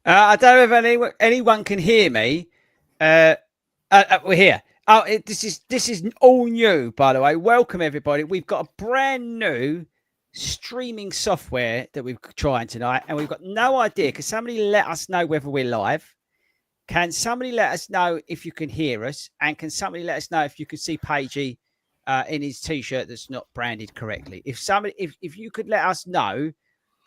I don't know if anyone can hear me. We're here. Oh, this is all new, by the way. Welcome, everybody. We've got a brand new streaming software that we're trying tonight, and we've got no idea. Can somebody let us know whether we're live? Can somebody let us know if you can hear us? And can somebody let us know if you can see Pagey in his T-shirt that's not branded correctly? If you could let us know,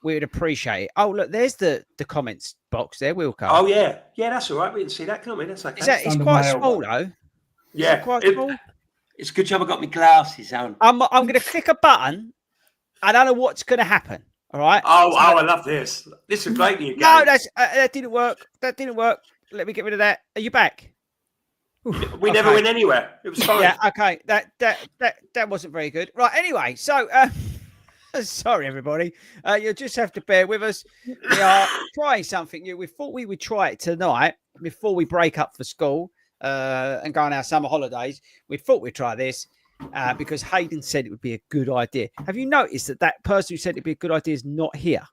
we would appreciate it. Oh, look, there's the comments box there, Wilco. Oh, yeah. Yeah, that's all right. We didn't see that coming. That's okay. It's quite small, though. Yeah. Quite small? It's a good job I got my glasses on. I'm going to click a button. I don't know what's going to happen. All right? I love this. This is great new game. No, that didn't work. That didn't work. Let me get rid of that. Are you back? We never went anywhere. It was fine. Yeah, okay. That wasn't very good. Right, anyway, so... sorry, everybody. You'll just have to bear with us. We are trying something new. We thought we would try it tonight before we break up for school and go on our summer holidays. We thought we'd try this because Hayden said it would be a good idea. Have you noticed that person who said it'd be a good idea is not here?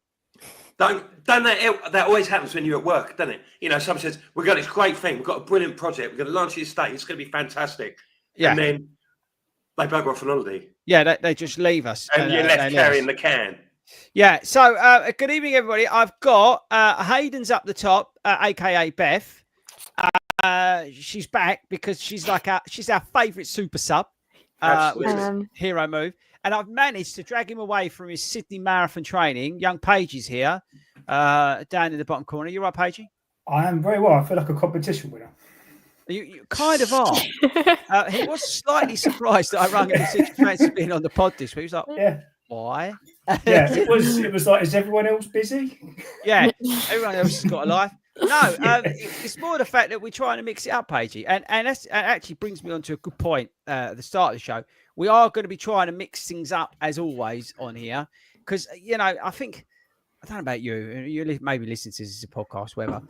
Don't that always happens when you're at work, doesn't it? You know, someone says, we've got this great thing. We've got a brilliant project. We're going to launch it estate. It's going to be fantastic. Yeah. And then they bugger off on holiday. Yeah, they just leave us. And you're left carrying the can. Yeah, so good evening, everybody. I've got Hayden's up the top, a.k.a. Beth. She's back because she's our favourite super sub, which is Hero Move. And I've managed to drag him away from his Sydney Marathon training. Young Paige is here, down in the bottom corner. You right, Paige? I am very well. I feel like a competition winner. You kind of are. He was slightly surprised that I rang him in 6 minutes of being on the pod this week. He was like, yeah. Why? Yeah, it was like, is everyone else busy? Yeah, everyone else has got a life. No, it's more the fact that we're trying to mix it up, Pagey. And that actually brings me on to a good point at the start of the show. We are going to be trying to mix things up, as always, on here. Because, you know, I don't know about you maybe listen to this as a podcast, whatever.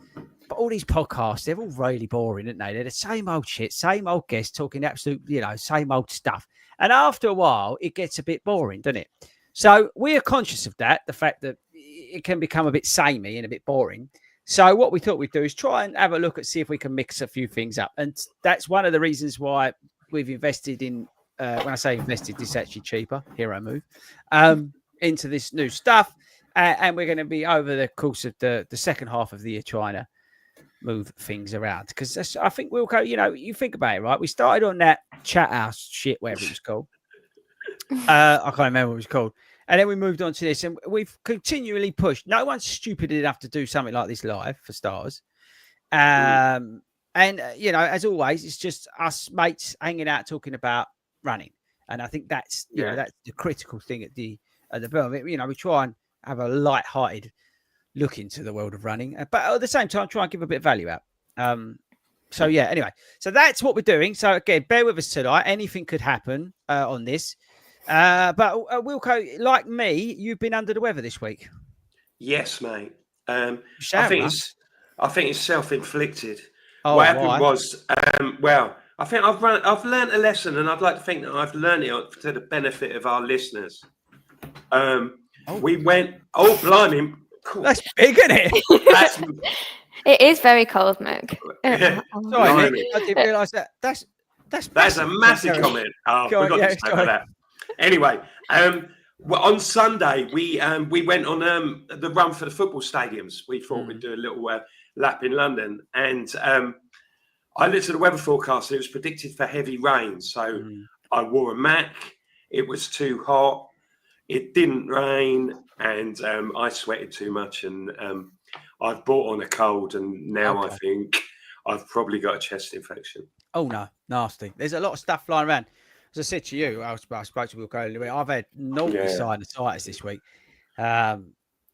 But all these podcasts, they're all really boring, aren't they? They're the same old shit, same old guests talking absolute, same old stuff. And after a while, it gets a bit boring, doesn't it? So we're conscious of that, the fact that it can become a bit samey and a bit boring. So what we thought we'd do is try and have a look at see if we can mix a few things up. And that's one of the reasons why we've invested in, when I say invested, this is actually cheaper, Hero Move, into this new stuff. And we're going to be over the course of the second half of the year trying to move things around. Because I think we'll go, you think about it, right? We started on that chat house shit, whatever it was called. I can't remember what it was called. And then we moved on to this, and we've continually pushed. No one's stupid enough to do something like this live, for starters. And, as always, it's just us mates hanging out talking about running. And I think that's, that's the critical thing at the moment. We try and have a light-hearted look into the world of running, but at the same time, try and give a bit of value out. Anyway, so that's what we're doing. So again, bear with us tonight. Anything could happen on this. But Wilco, like me, you've been under the weather this week. Yes, mate. I think it's self-inflicted. Oh, what happened was, I think I've learned a lesson, and I'd like to think that I've learned it to the benefit of our listeners. We went. Oh, blimey! Cool. That's big, isn't it? It is very cold, Mick. Sorry, I didn't realise that. That's a massive comment. Oh, we got to say that. Anyway, on Sunday we went on the run for the football stadiums. We thought we'd do a little lap in London, and I looked at the weather forecast. It was predicted for heavy rain, so I wore a Mac. It was too hot. It didn't rain, and I sweated too much, and I've brought on a cold, and now I think I've probably got a chest infection. Oh no, nasty! There's a lot of stuff flying around. As I said to you, I spoke to Will Coley. I've had naughty sinusitis this week, to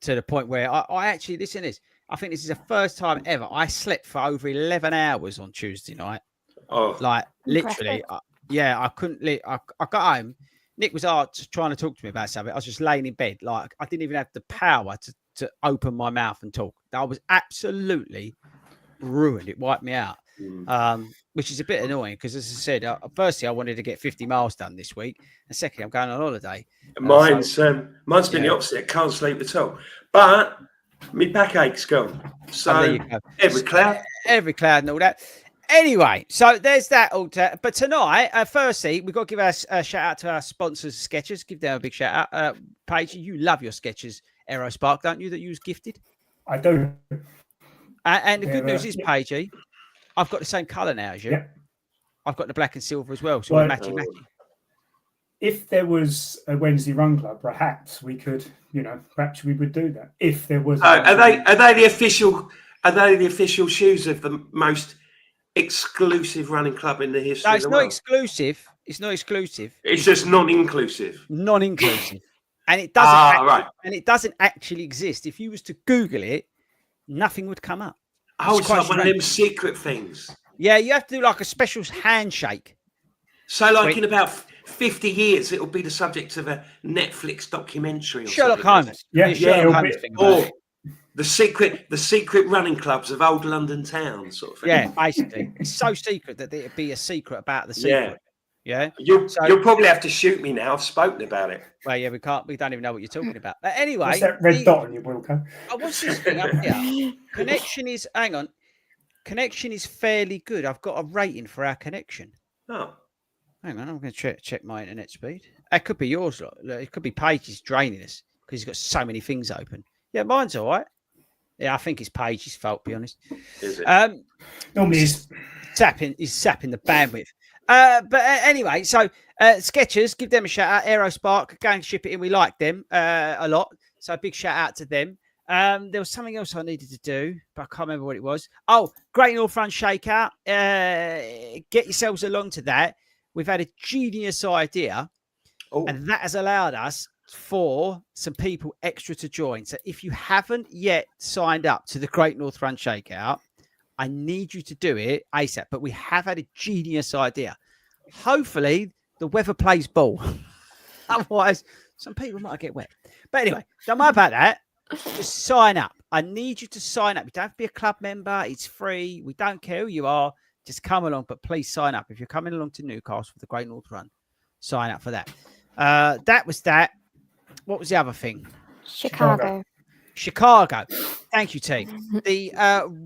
the point where I actually listen to this. I think this is the first time ever I slept for over 11 hours on Tuesday night. Oh, Like literally, I couldn't. I got home. Nick was trying to talk to me about something. I was just laying in bed, like I didn't even have the power to open my mouth and talk. I was absolutely ruined. It wiped me out, which is a bit annoying because, as I said, firstly I wanted to get 50 miles done this week, and secondly I'm going on holiday. mine's been the opposite. Can't sleep at all, but my backache's gone. So there you go. every cloud and all that. Anyway, so there's that. But tonight, firstly, we've got to give us a shout out to our sponsors, Skechers. Give them a big shout out. Paige, you love your Skechers Aerospark, don't you? That you was gifted. I do. And the good news is, Paige, I've got the same colour now as you. Yeah. I've got the black and silver as well, so we're matchy. If there was a Wednesday run club, perhaps we could, perhaps we would do that. If there was. Are they the official? Are they the official shoes of the most exclusive running club in the history? No, it's not world? Exclusive. It's not exclusive. It's just non-inclusive. Non-inclusive, and it doesn't. Right. And it doesn't actually exist. If you was to Google it, nothing would come up. Oh, it's like one of them secret things. Yeah, you have to do like a special handshake. So, like in about 50 years, it will be the subject of a Netflix documentary. Or Sherlock Holmes. Sherlock Holmes thing. Or the secret running clubs of old London town, sort of thing. Yeah, basically, it's so secret that it'd be a secret about the secret. Yeah. You'll probably have to shoot me now. I've spoken about it. Well, yeah, we can't. We don't even know what you're talking about. But anyway, what's that red dot on your Wilco? What's this thing up here? Connection is. Hang on. Connection is fairly good. I've got a rating for our connection. Oh. Hang on, I'm going to check my internet speed. It could be yours. It could be Paige's draining us because he's got so many things open. Yeah, mine's all right. Yeah, I think it's Paige's fault, to be honest. Is it? Normally he's sapping the bandwidth. But anyway, so Skechers, give them a shout out. Aerospark, go and ship it in. We like them a lot. So a big shout out to them. There was something else I needed to do, but I can't remember what it was. Oh, Great North Run Shakeout. Get yourselves along to that. We've had a genius idea, and that has allowed us for some people extra to join. So if you haven't yet signed up to the Great North Run Shakeout, I need you to do it ASAP. But we have had a genius idea. Hopefully, the weather plays ball. Otherwise, some people might get wet. But anyway, don't worry about that. Just sign up. I need you to sign up. You don't have to be a club member. It's free. We don't care who you are. Just come along, but please sign up. If you're coming along to Newcastle for the Great North Run, sign up for that. That was that. What was the other thing? Chicago. Thank you, team. The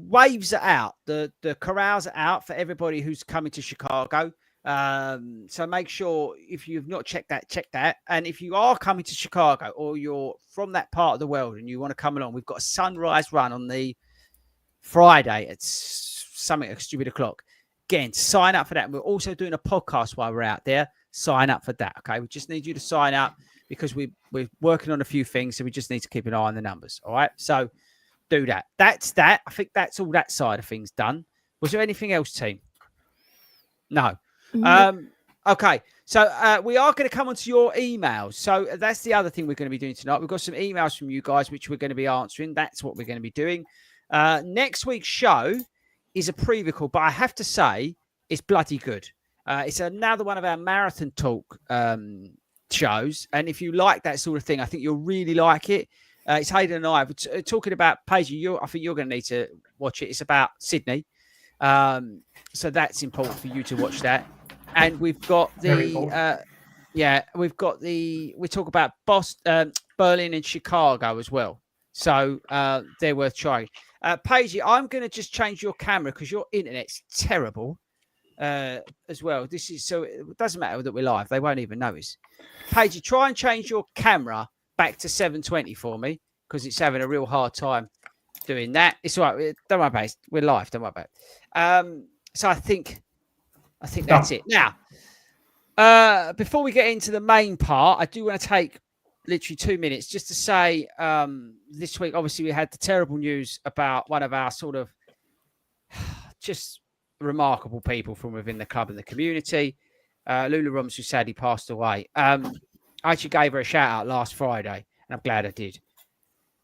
waves are out. The corrals are out for everybody who's coming to Chicago. So make sure if you've not checked that, check that. And if you are coming to Chicago or you're from that part of the world and you want to come along, we've got a sunrise run on the Friday at something like stupid o'clock. Again, sign up for that. And we're also doing a podcast while we're out there. Sign up for that. Okay. We just need you to sign up because we're working on a few things. So we just need to keep an eye on the numbers. All right. So do that. That's that. I think that's all that side of things done. Was there anything else, team? No. Okay. So we are going to come onto your emails. So that's the other thing we're going to be doing tonight. We've got some emails from you guys, which we're going to be answering. That's what we're going to be doing. Next week's show is a preview, but I have to say it's bloody good. It's another one of our marathon talk shows. And if you like that sort of thing, I think you'll really like it. It's Hayden and I talking about Paige. I think you're going to need to watch it. It's about Sydney. So that's important for you to watch that. And we've got we talk about Boston, Berlin and Chicago as well. So they're worth trying. Paige, I'm going to just change your camera because your internet's terrible as well. This is so it doesn't matter that we're live; they won't even notice. Paige, try and change your camera back to 720 for me because it's having a real hard time doing that. It's all right. Don't worry about it. We're live. Don't worry about it. So I think that's it. Now, before we get into the main part, I do want to take literally 2 minutes just to say this week, obviously, we had the terrible news about one of our sort of just remarkable people from within the club and the community, Lula Roms, who sadly passed away. I actually gave her a shout out last Friday, and I'm glad I did.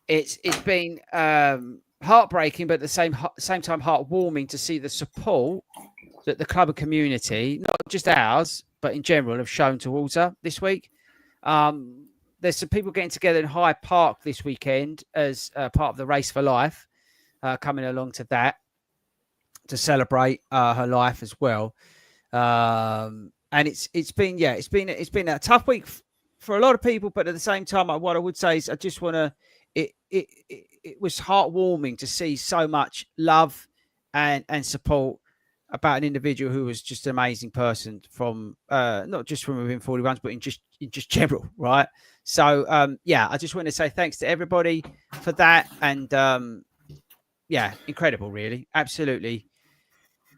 It's been heartbreaking, but at the same time heartwarming to see the support that the club and community, not just ours, but in general, have shown towards her this week. There's some people getting together in Hyde Park this weekend as part of the Race for Life, coming along to that to celebrate her life as well. And it's been a tough week for a lot of people, but at the same time, what I would say is I just want to. It was heartwarming to see so much love and support about an individual who was just an amazing person from not just from within 40 runs, but in just general, right? So I just want to say thanks to everybody for that, and incredible, really, absolutely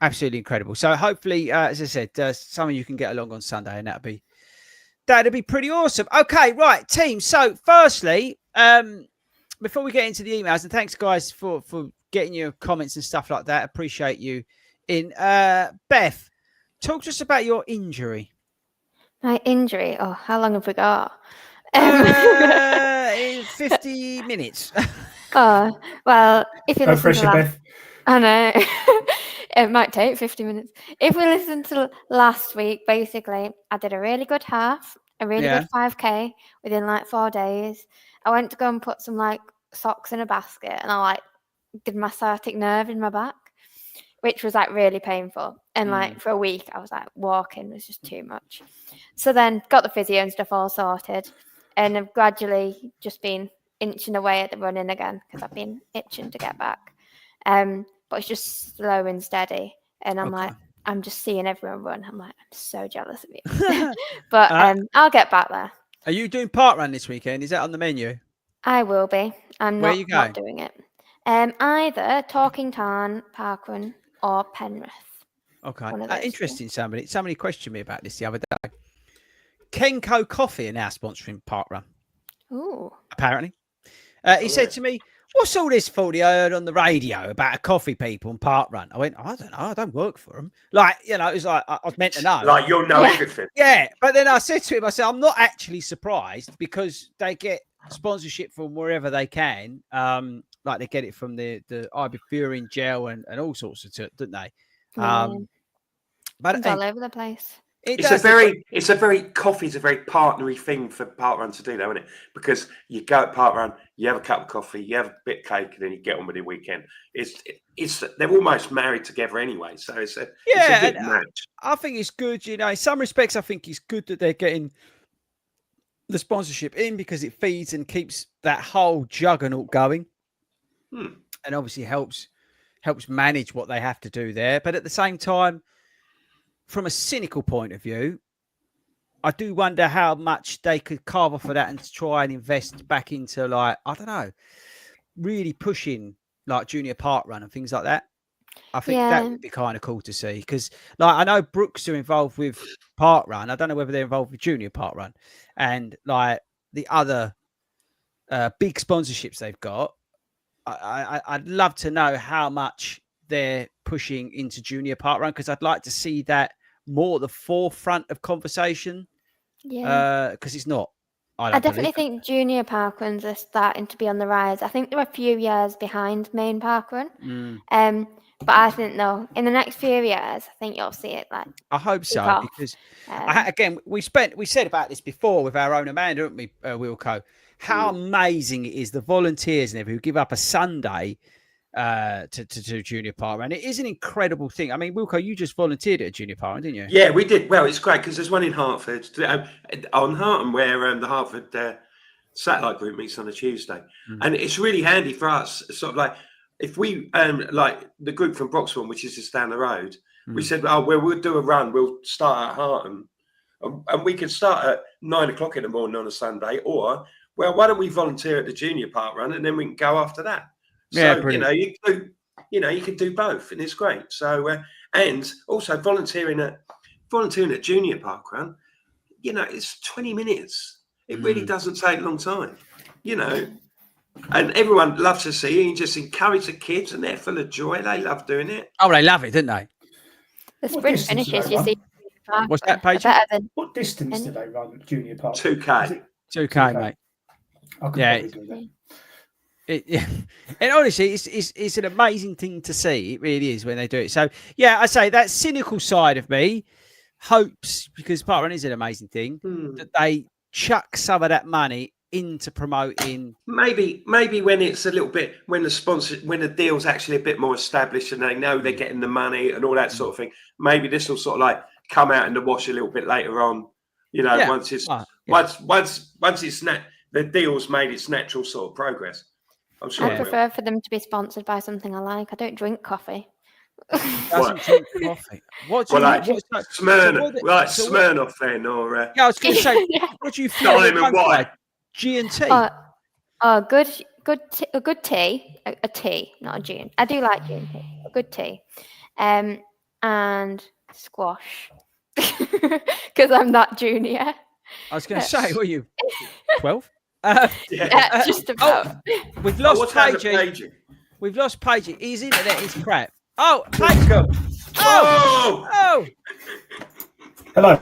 incredible. So hopefully, as I said, some of you can get along on Sunday, and that'd be pretty awesome. Okay, right, team. So firstly, before we get into the emails, and thanks guys for getting your comments and stuff like that, appreciate you. Beth, talk to us about your injury. My injury? Oh, how long have we got? 50 minutes. Oh, well, if you listen to Beth. I know. It might take 50 minutes. If we listen to last week, basically, I did a really good half, a really good 5K within like 4 days. I went to go and put some like socks in a basket, and I like did my sciatic nerve in my back, which was like really painful. And like for a week, I was like walking was just too much. So then got the physio and stuff all sorted, and I've gradually just been inching away at the running again because I've been itching to get back. But it's just slow and steady, and I'm like, I'm just seeing everyone run. I'm like, I'm so jealous of you. But I'll get back there. Are you doing parkrun this weekend? Is that on the menu? I will be. I'm Where not, you not doing it. Either Talking Tarn, Parkrun, or Penrith. Okay. Interesting. Somebody questioned me about this the other day. Kenco Coffee are now sponsoring Parkrun. Ooh. Apparently. He said to me, what's all this, FORDY, I heard on the radio about a coffee people and Parkrun? I went, I don't know. I don't work for them. Like, it was like, I was meant to know. Like, you'll know everything. Yeah. But then I said to him, I said, I'm not actually surprised because they get sponsorship from wherever they can. Like they get it from the ibuprofen gel and all sorts of it, don't they? But it's all over the place. Coffee's a very partnery thing for parkrun to do, though, isn't it? Because you go at parkrun, you have a cup of coffee, you have a bit of cake, and then you get on with the weekend. They're almost married together anyway, so it's a good match. I think it's good, in some respects. I think it's good that they're getting the sponsorship in because it feeds and keeps that whole juggernaut going, and obviously helps manage what they have to do there. But at the same time, from a cynical point of view, I do wonder how much they could carve off of that and try and invest back into, like, I don't know, really pushing like junior parkrun and things like that. I think that would be kind of cool to see because, like, I know Brooks are involved with parkrun. I don't know whether they're involved with junior parkrun, and like the other big sponsorships they've got. I'd love to know how much they're pushing into junior parkrun because I'd like to see that more at the forefront of conversation. Yeah, because it's not. I definitely think junior parkruns are starting to be on the rise. I think they're a few years behind main parkrun. But I think in the next few years, I think you'll see it. Like, I hope so because again, we said about this before with our own Amanda, didn't we, Wilco? How amazing it is, the volunteers and everyone who give up a Sunday to do junior parkrun. It is an incredible thing. I mean, Wilco, you just volunteered at a junior parkrun, didn't you? Yeah, we did. Well, it's great because there's one in Hertford on Harton where the Hertford satellite group meets on a Tuesday, and it's really handy for us. Sort of like if we like the group from Broxbourne, which is just down the road, we said, we'll do a run. We'll start at Harton, and we can start at 9 o'clock in the morning on a Sunday, or why don't we volunteer at the junior parkrun and then we can go after that. Yeah, so you can do both, and it's great. So and also volunteering at junior parkrun, it's 20 minutes. It really doesn't take a long time, and everyone loves to see you. You just encourage the kids, and they're full of joy. They love doing it. Oh, they love it, don't they? The sprint finishes, you see. What's that, Paige? What distance do they run at junior park? 2K. 2K, mate. I could probably do that. Yeah. And honestly, it's an amazing thing to see. It really is when they do it. So yeah, I say that cynical side of me hopes, because parkrun is an amazing thing, that they chuck some of that money into promoting. Maybe when it's a little bit, when the deal's actually a bit more established and they know they're getting the money and all that sort of thing. Maybe this will sort of like come out in the wash a little bit later on. You know, once it's the deal's made its natural sort of progress. I'm sure. I prefer for them to be sponsored by something I like. I don't drink coffee. Doesn't drink coffee. What do you like Smirnoff? Smirnoff then, or yeah, I was going to say, what do you feel? G&T. A good tea, a tea, not a gin. I do like G&T. A good tea, and squash, because I'm that junior. I was going to say, were you 12? Yeah, just about. We've lost Paige. We've lost Paige. His internet is crap. Oh, Paige. Oh! Hello.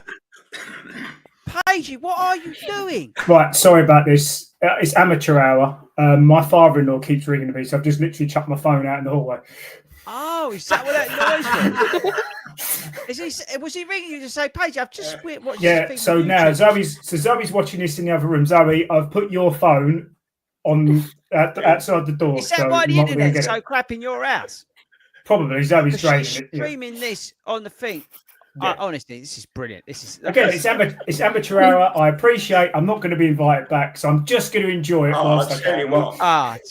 Paige, what are you doing? Right, sorry about this. It's amateur hour. My father-in-law keeps ringing me, so I've just literally chucked my phone out in the hallway. Oh, is that what that noise was? Was he ringing you to say, Paige, I've just watched this so now Zoe's watching this in the other room. Zoe, I've put your phone on outside the door. Is that why the internet's so crap in your house? Probably. Zoe's draining she's it. streaming this on the thing. Yeah. Honestly, this is brilliant. This is again, it's amateur hour. I appreciate. I'm not going to be invited back, so I'm just going to enjoy it. I'll tell you what.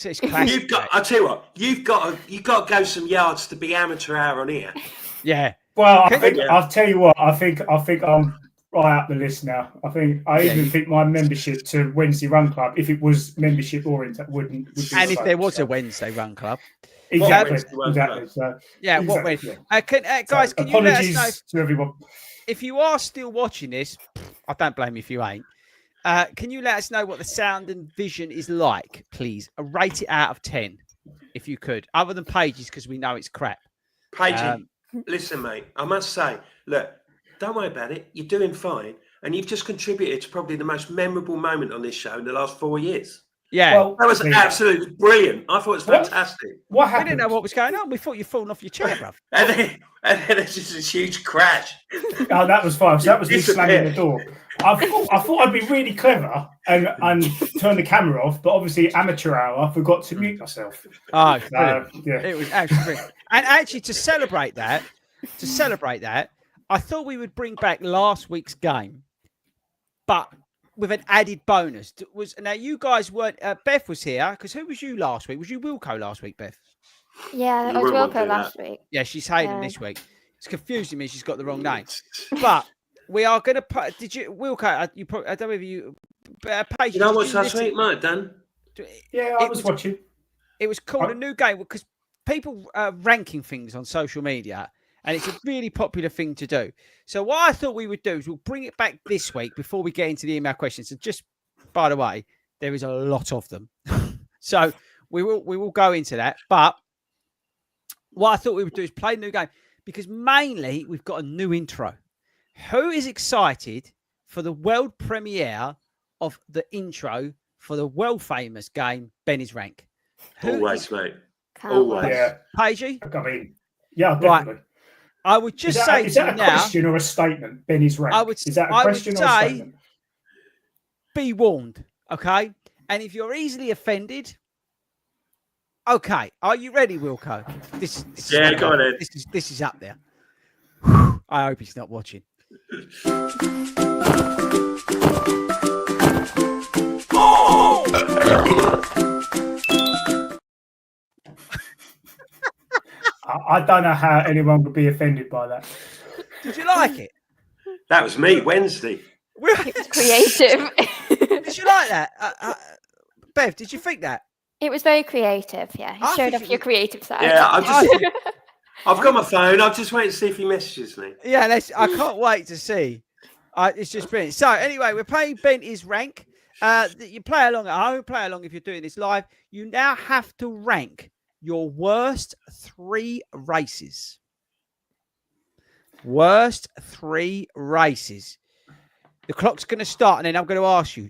It's classic. I'll tell you what. You've got to go some yards to be amateur hour on here. Yeah. Well, I'll tell you what. I think I'm right up the list now. I even think my membership to Wednesday Run Club, if it was membership oriented, would be. And if there was a Wednesday Run Club. Exactly. So, guys, can you let us know to everyone? If you are still watching this? I don't blame you if you ain't. Can you let us know what the sound and vision is like, please? Rate it out of 10, if you could, other than Paige's, because we know it's crap. Paige, listen, mate. I must say, look, don't worry about it. You're doing fine, and you've just contributed to probably the most memorable moment on this show in the last 4 years. Yeah, well, that was absolutely brilliant. I thought it was fantastic. What happened? We didn't know what was going on. We thought you'd fallen off your chair, bruv. and then there's just this huge crash. Oh, that was fine. So that was me slamming the door. I thought I'd be really clever and turn the camera off, but obviously amateur hour, I forgot to mute myself. Oh, it was actually brilliant. And actually, to celebrate that, I thought we would bring back last week's game, but with an added bonus. Now you guys weren't. Beth was here because who was you last week? Was you Wilco last week, Beth? Yeah, it was Wilco last week. Yeah, she's Hayden this week. It's confusing me. She's got the wrong name. But we are going to put. Did you Wilco? You probably, I don't know if you. Paige, you know what's last week, Mike? Dan? Yeah, I was watching. It was called a new game because people are ranking things on social media. And it's a really popular thing to do. So what I thought we would do is we'll bring it back this week before we get into the email questions. And just by the way, there is a lot of them. So we will go into that. But what I thought we would do is play a new game because mainly we've got a new intro. Who is excited for the world premiere of the intro for the world famous game Benny's Rank? Always, mate. Always. Yeah. Paigey? I mean, yeah, definitely. Right. I would just say is that a question or a statement, Benny's Rank? Is that a question or a statement? Be warned, okay? And if you're easily offended, okay. Are you ready, Wilco? This go ahead. This is up there. I hope he's not watching. I don't know how anyone would be offended by that. Did you like it? That was me, Wednesday. It was creative. Did you like that? Bev, did you think that? It was very creative, yeah. You showed off your creative side. Yeah, I've got my phone. I'll just wait to see if he messages me. Yeah, I can't wait to see. It's just brilliant. So anyway, we're playing Benny's Rank. You play along at home, play along if you're doing this live. You now have to rank your worst 3 races. Worst 3 races. The clock's going to start, and then I'm going to ask you.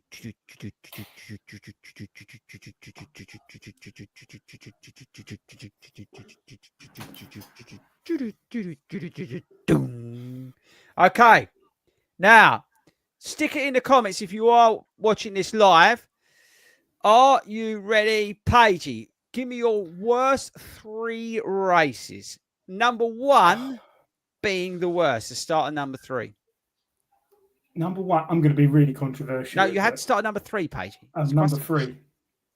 Okay. Now, stick it in the comments if you are watching this live. Are you ready, Paigey? Give me your worst 3 races. Number 1 being the worst. The start of number 3. Number 1, I'm going to be really controversial. No, you had to start at number 3, Paigey. Number 3.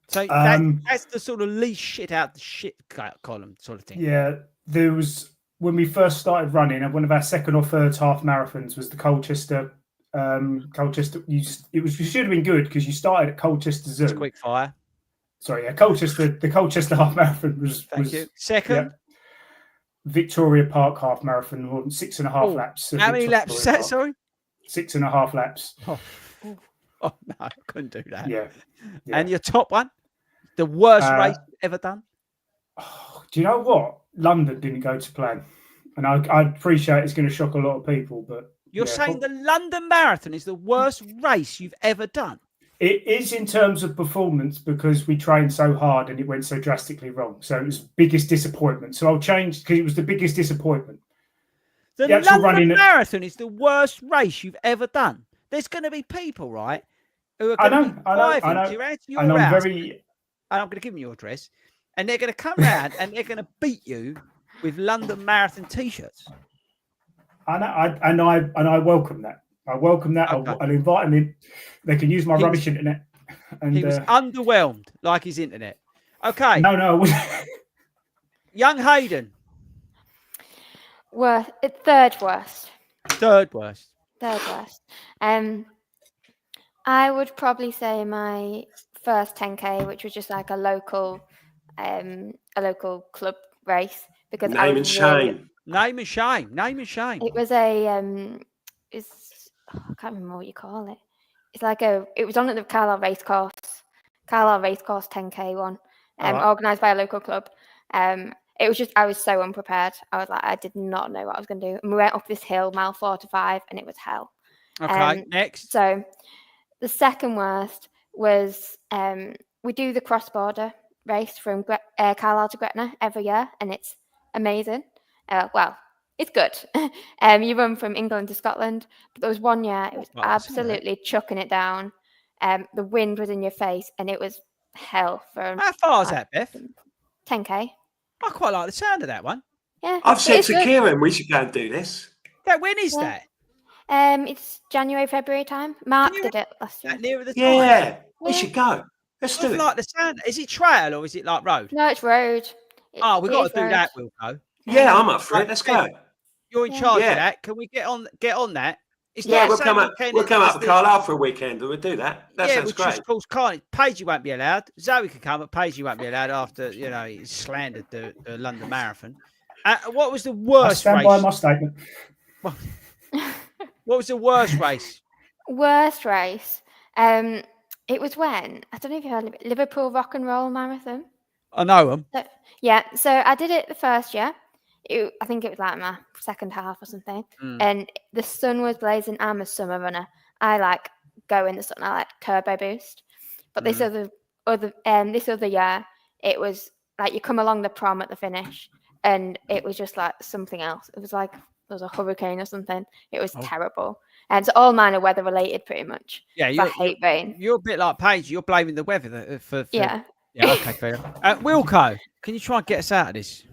So that's the sort of least shit out the shit column sort of thing. Yeah, there was when we first started running, and one of our second or third half marathons was the Colchester. You should have been good because you started at Colchester Zoo. Quick fire. Sorry, yeah, Colchester. The Colchester half marathon was. Thank you. Second. Yeah, Victoria Park half marathon, 6.5 laps. How many laps is that? Sorry. 6.5 laps. Oh no, I couldn't do that. Yeah. And your top one, the worst race you've ever done? Oh, do you know what? London didn't go to plan, and I appreciate it's going to shock a lot of people, but you're saying the London Marathon is the worst race you've ever done? It is in terms of performance because we trained so hard and it went so drastically wrong. So it was biggest disappointment. So I'll change because it was the biggest disappointment. The London Marathon is the worst race you've ever done. There's going to be people, right, who are going to be driving to your house, and I'm going to give them your address, and they're going to come round and they're going to beat you with London Marathon T-shirts. I welcome that. I welcome that. Okay. I'll invite them in. They can use my rubbish internet. And he was underwhelmed, like his internet. Okay. No. Young Hayden. Third worst. Third worst. I would probably say my first 10K, which was just like a local club race. Because Name and shame. It was I can't remember what you call it. It's like it was on at the Carlisle Racecourse 10K one, organised by a local club. It was just, I was so unprepared. I was like, I did not know what I was going to do. And we went up this hill, mile 4 to 5, and it was hell. Okay, next. So the second worst was we do the cross-border race from Carlisle to Gretna every year, and it's amazing. It's good. You run from England to Scotland, but there was one year it was absolutely chucking it down. The wind was in your face, and it was hell. How far is that, Beth? 10K. I quite like the sound of that one. Yeah, I've said to Kieran we should go and do this. When is that? It's January, February time. Mark did it last year. Nearer the time. Yeah, we should go. Let's do it. Like the sound. Is it trail or is it like road? No, it's road. We've got to do that, Wilco. Yeah, I'm up for it. Let's go. You're in charge of that. Can we get on that? We'll come up to Carlisle for a weekend and we'll do that. That sounds great. Of course, Paigey won't be allowed. Zoe can come, but Paigey won't be allowed after, he slandered the London Marathon. What was the worst race? I stand by my statement. What was the worst race? Worst race? It was when, I don't know if you heard of it, Liverpool Rock and Roll Marathon. I know them. So I did it the first year. I think it was like my second half or something. And the sun was blazing. I'm a summer runner. I go in the sun. I turbo boost. But this other year, it was like you come along the prom at the finish, and it was just like something else. It was like there was a hurricane or something. It was terrible. And so all mine are weather related, pretty much. Yeah, I hate rain. You're a bit like Paige. You're blaming the weather for Yeah. Yeah. Okay, fair. Wilco, can you try and get us out of this?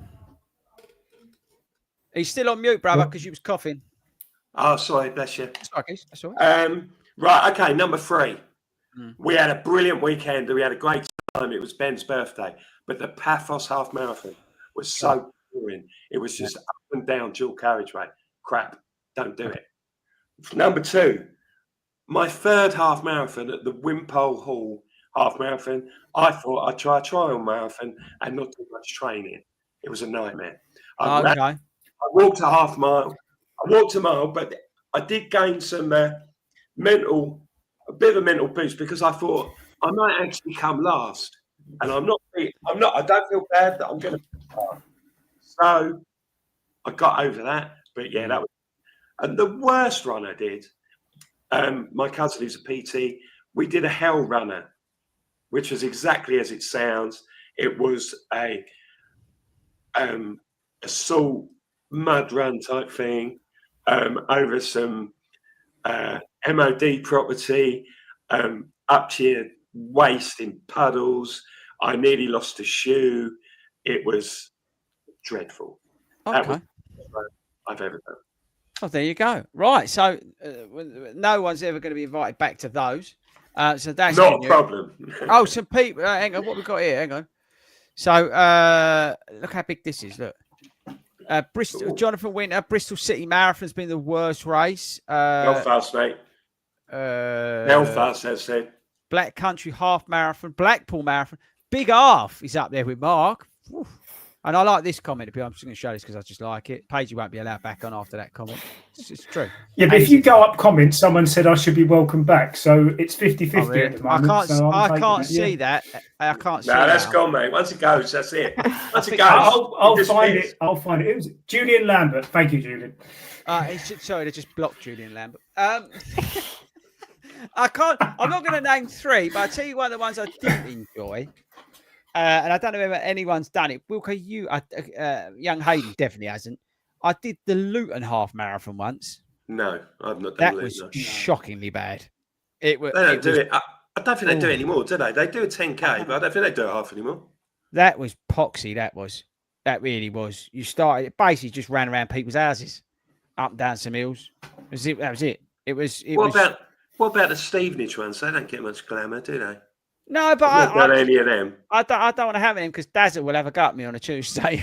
He's still on mute, brother, because you was coughing. Oh, sorry, bless you. That's all right. Right, okay, number 3. We had a brilliant weekend. We had a great time. It was Ben's birthday. But the Paphos half marathon was so boring. It was just up and down dual carriageway. Crap, don't do it. Number 2, my third half marathon at the Wimpole Hall half marathon. I thought I'd try a trial marathon and not do much training. It was a nightmare. I walked a half mile. I walked a mile, but I did gain some a bit of a mental boost because I thought I might actually come last, and I'm not. I don't feel bad that I'm going to. So I got over that, but yeah, that was. And the worst run I did, My cousin who's a PT, we did a hell runner, which was exactly as it sounds. It was a salt mud run type thing over some MOD property, up to your waist in puddles. I nearly lost a shoe. It was dreadful. Okay. That was the worst I've ever done. Oh, there you go. Right. So no one's ever going to be invited back to those. So that's not a problem. Oh, some people. Hang on. What we got here? Hang on. So look how big this is. Look. Bristol. Ooh. Jonathan Winter. Bristol City Marathon's been the worst race. Belfast, mate. Belfast, as said. Black Country Half Marathon. Blackpool Marathon. Big Half is up there with Mark. Whew. And I like this comment. I'm just going to show this because I just like it. Pagey won't be allowed back on after that comment. It's true. Yeah, but if you go up comments, someone said I should be welcome back. So it's 50-50 really? at the moment. I can't see that. I can't see that. No, that's gone, mate. Once it goes, that's it. Once it goes, I'll find it. I'll find it. It was Julian Lambert. Thank you, Julian. Sorry, they just blocked Julian Lambert. I'm not going to name three, but I'll tell you one of the ones I did enjoy. And I don't know if anyone's done it. Wilco, young Hayden definitely hasn't. I did the Luton half marathon once. No, I've not done that. Luton. Was shockingly bad. It was. They don't do it. I don't think they do it anymore, do they? They do a 10K, but I don't think they do a half anymore. That was poxy. That really was. You started basically just ran around people's houses, up and down some hills. That was it. What about the Stevenage ones? They don't get much glamour, do they? No, but I've not done any of them. I don't want to have him because Dazzle will have a go at me on a Tuesday.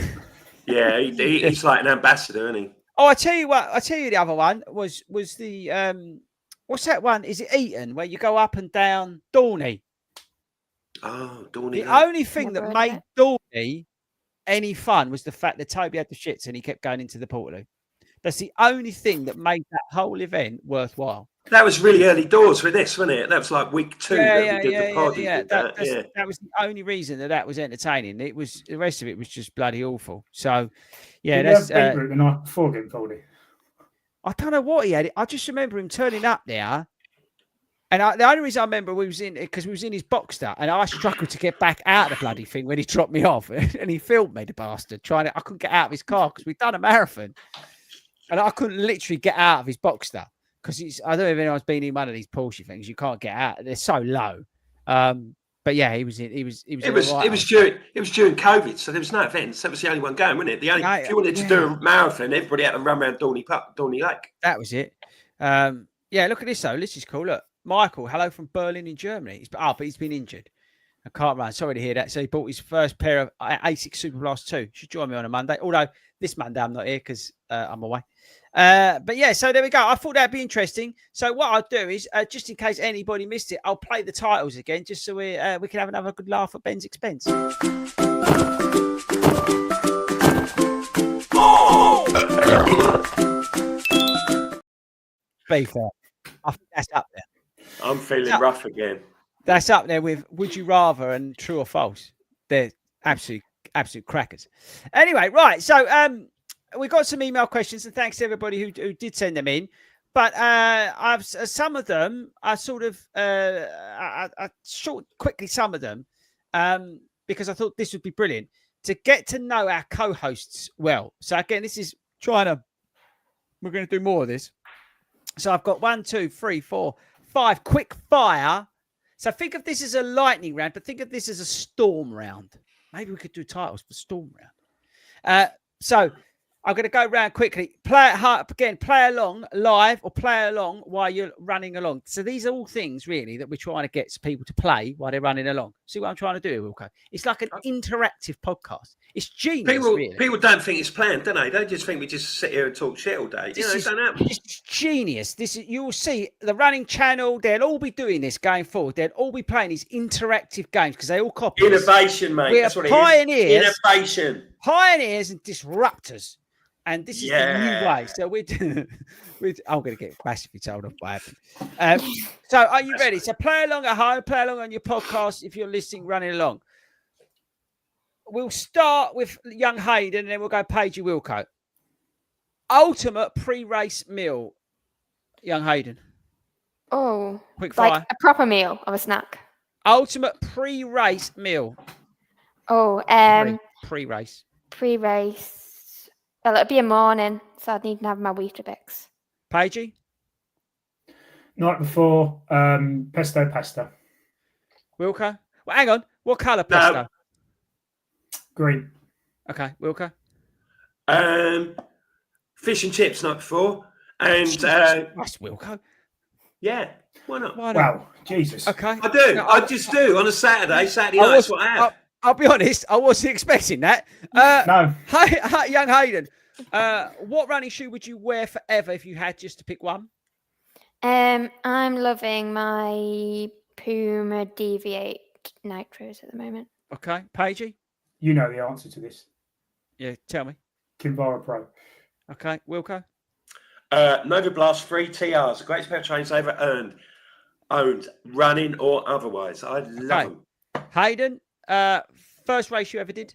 Yeah, he's like an ambassador, isn't he? Oh, I tell you the other one was the what's that one? Is it Eton where you go up and down Dorney? Oh, Dorney. The only thing that made Dorney any fun was the fact that Toby had the shits and he kept going into the Portaloo. That's the only thing that made that whole event worthwhile. That was really early doors for this, wasn't it? That was like week 2 that we did the pod. That was the only reason that was entertaining. It was the rest of it was just bloody awful. So, yeah, that's the night before again, Foldy. I don't know what he had. I just remember him turning up there, and the only reason I remember we was in his Boxster, and I struggled to get back out of the bloody thing when he dropped me off, and he filmed me, the bastard. I couldn't get out of his car because we'd done a marathon, and I couldn't literally get out of his Boxster. Because I don't know if anyone's been in one of these Porsche things. You can't get out; they're so low. But yeah, he was during COVID, so there was no events. That was the only one going, wasn't it? If you wanted to do a marathon, everybody had to run around Dorney Lake. That was it. Yeah, look at this though. This is cool. Look, Michael, hello from Berlin in Germany. But he's been injured. I can't run. Sorry to hear that. So he bought his first pair of Asics Superblast 2. Should join me on a Monday. Although this Monday I'm not here because I'm away. But yeah, so there we go. I thought that'd be interesting. So what I'll do is, just in case anybody missed it, I'll play the titles again, just so we can have another good laugh at Ben's expense. Be fair, I think that's up there. I'm feeling rough again. That's up there with Would You Rather and True or False. They're absolute crackers. Anyway, right. So we got some email questions, and thanks to everybody who did send them in. But I've some of them are sort of I short quickly some of them because I thought this would be brilliant to get to know our co-hosts well. So again, this is we're going to do more of this. So I've got 1, 2, 3, 4, 5 quick fire. So think of this as a lightning round, but think of this as a storm round. Maybe we could do titles for storm round. So I'm going to go round quickly. Play along live or play along while you're running along. So these are all things really that we're trying to get people to play while they're running along. See what I'm trying to do, Wilco? It's like an interactive podcast. It's genius. People don't think it's planned, do they? They just think we just sit here and talk shit all day. It don't happen. It's genius. You will see the running channel. They'll all be doing this going forward. They'll all be playing these interactive games because they all copy innovation, mate. We're That's what pioneers. It is. Innovation. Pioneers and disruptors. And this is the new way. So I'm going to get massively told off by happening. So are you ready? So play along at home, play along on your podcast if you're listening, running along. We'll start with young Hayden and then we'll go Pagey Wilco. Ultimate pre-race meal, young Hayden. Oh, Quick like fire. a proper meal or a snack? Ultimate pre-race meal. Oh, Pre-race. pre-race. Well, it'd be a morning, so I'd need to have my Weetabix. Pagey? Night before, pesto pasta. Wilco? Well, hang on. What colour pesto? Green. Okay, Wilco? Fish and chips night before. And That's Wilco. yeah, why not? Why not? Wow, Jesus. Okay. I do. No, I just do on a Saturday night. That's what I have. I'll be honest, I wasn't expecting that. No. Hi, young Hayden. What running shoe would you wear forever if you had just to pick one? I'm loving my Puma DV8 Nitros at the moment. Okay, Pagey? You know the answer to this. Yeah, tell me. Kinvara Pro. Okay, Wilco? Nova Blast 3 TRs, the greatest pair of trains I ever owned, running or otherwise. I love them. Hayden, first race you ever did?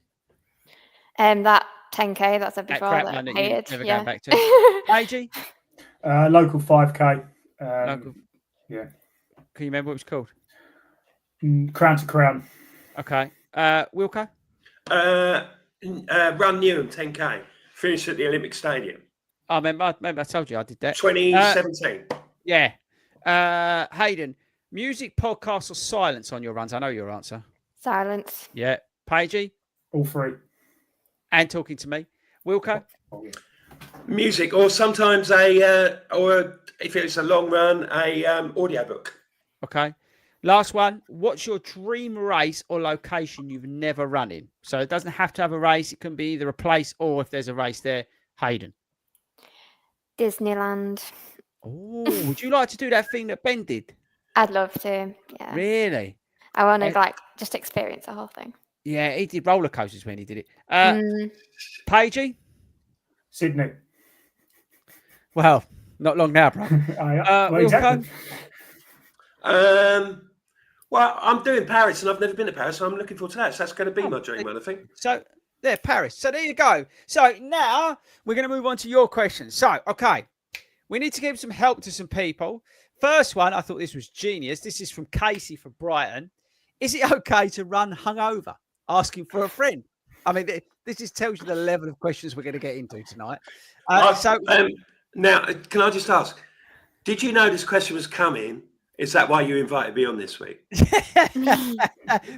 That 10K that I said before crap that one I that you hated. never Yeah. going back to. Pagey? Local 5K. Local. Yeah. Can you remember what it was called? Crown to Crown. Okay. Wilco? Run Newham 10K, finished at the Olympic Stadium. I remember I told you I did that. 2017. Yeah. Hayden, music, podcast, or silence on your runs? I know your answer. Silence. Yeah. Pagey? All three. And talking to me. Wilco? Oh, yeah. Music, or sometimes or if it's a long run, a audiobook. Okay. Last one. What's your dream race or location you've never run in? So it doesn't have to have a race. It can be either a place or if there's a race there. Hayden? Disneyland. Oh, would you like to do that thing that Ben did? I'd love to. Yeah. Really? I want to just experience the whole thing. Yeah, he did roller coasters when he did it. Pagey? Sydney. Well, not long now, bro. Well, exactly. Well, I'm doing Paris and I've never been to Paris, so I'm looking forward to that. So that's going to be my dream run, I think. So, there, Paris. So there you go. So now we're going to move on to your questions. So, okay, we need to give some help to some people. First one, I thought this was genius. This is from Casey from Brighton. Is it okay to run hungover? Asking for a friend. I mean, this just tells you the level of questions we're going to get into tonight. Now, can I just ask, did you know this question was coming? Is that why you invited me on this week?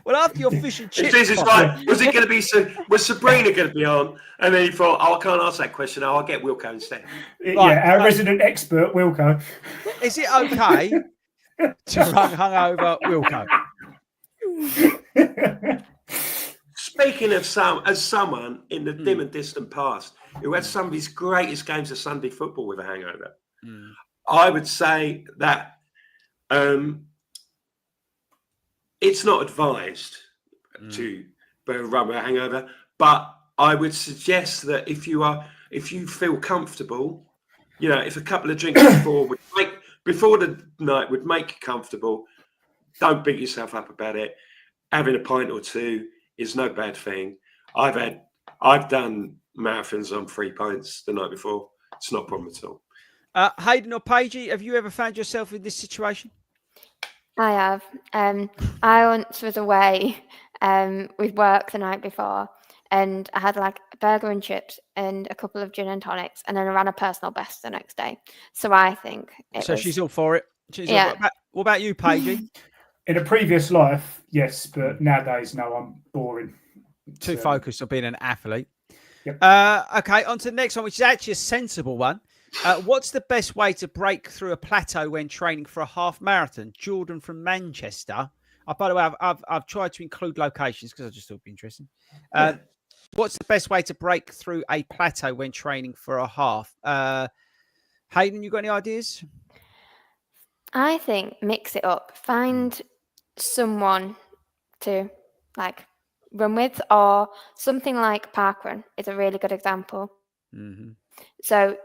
Well, after your fish and chips. This is right. Was it going to be? Was Sabrina going to be on? And then you thought, I can't answer that question. I'll get Wilco instead. Yeah, our resident expert, Wilco. Is it okay to run hungover, Wilco? Speaking of someone in the dim and distant past who had some of his greatest games of Sunday football with a hangover, I would say that it's not advised to run with a hangover, but I would suggest that if you feel comfortable, if a couple of drinks before the night would make you comfortable, don't beat yourself up about it. Having a pint or two is no bad thing. I've done marathons on 3 pints the night before. It's not a problem at all. Hayden or Pagey, have you ever found yourself in this situation? I have. I once was away with work the night before, and I had like a burger and chips and a couple of gin and tonics, and then I ran a personal best the next day. So I think she's all for it. What about you, Pagey? In a previous life, yes, but nowadays, no, I'm boring. Too focused on being an athlete. Yep. Okay, on to the next one, which is actually a sensible one. What's the best way to break through a plateau when training for a half marathon? Jordan from Manchester. By the way, I've tried to include locations because I just thought it'd be interesting. What's the best way to break through a plateau when training for a half? Hayden, you got any ideas? I think mix it up. Find someone to run with, or something like parkrun is a really good example. Mm-hmm. So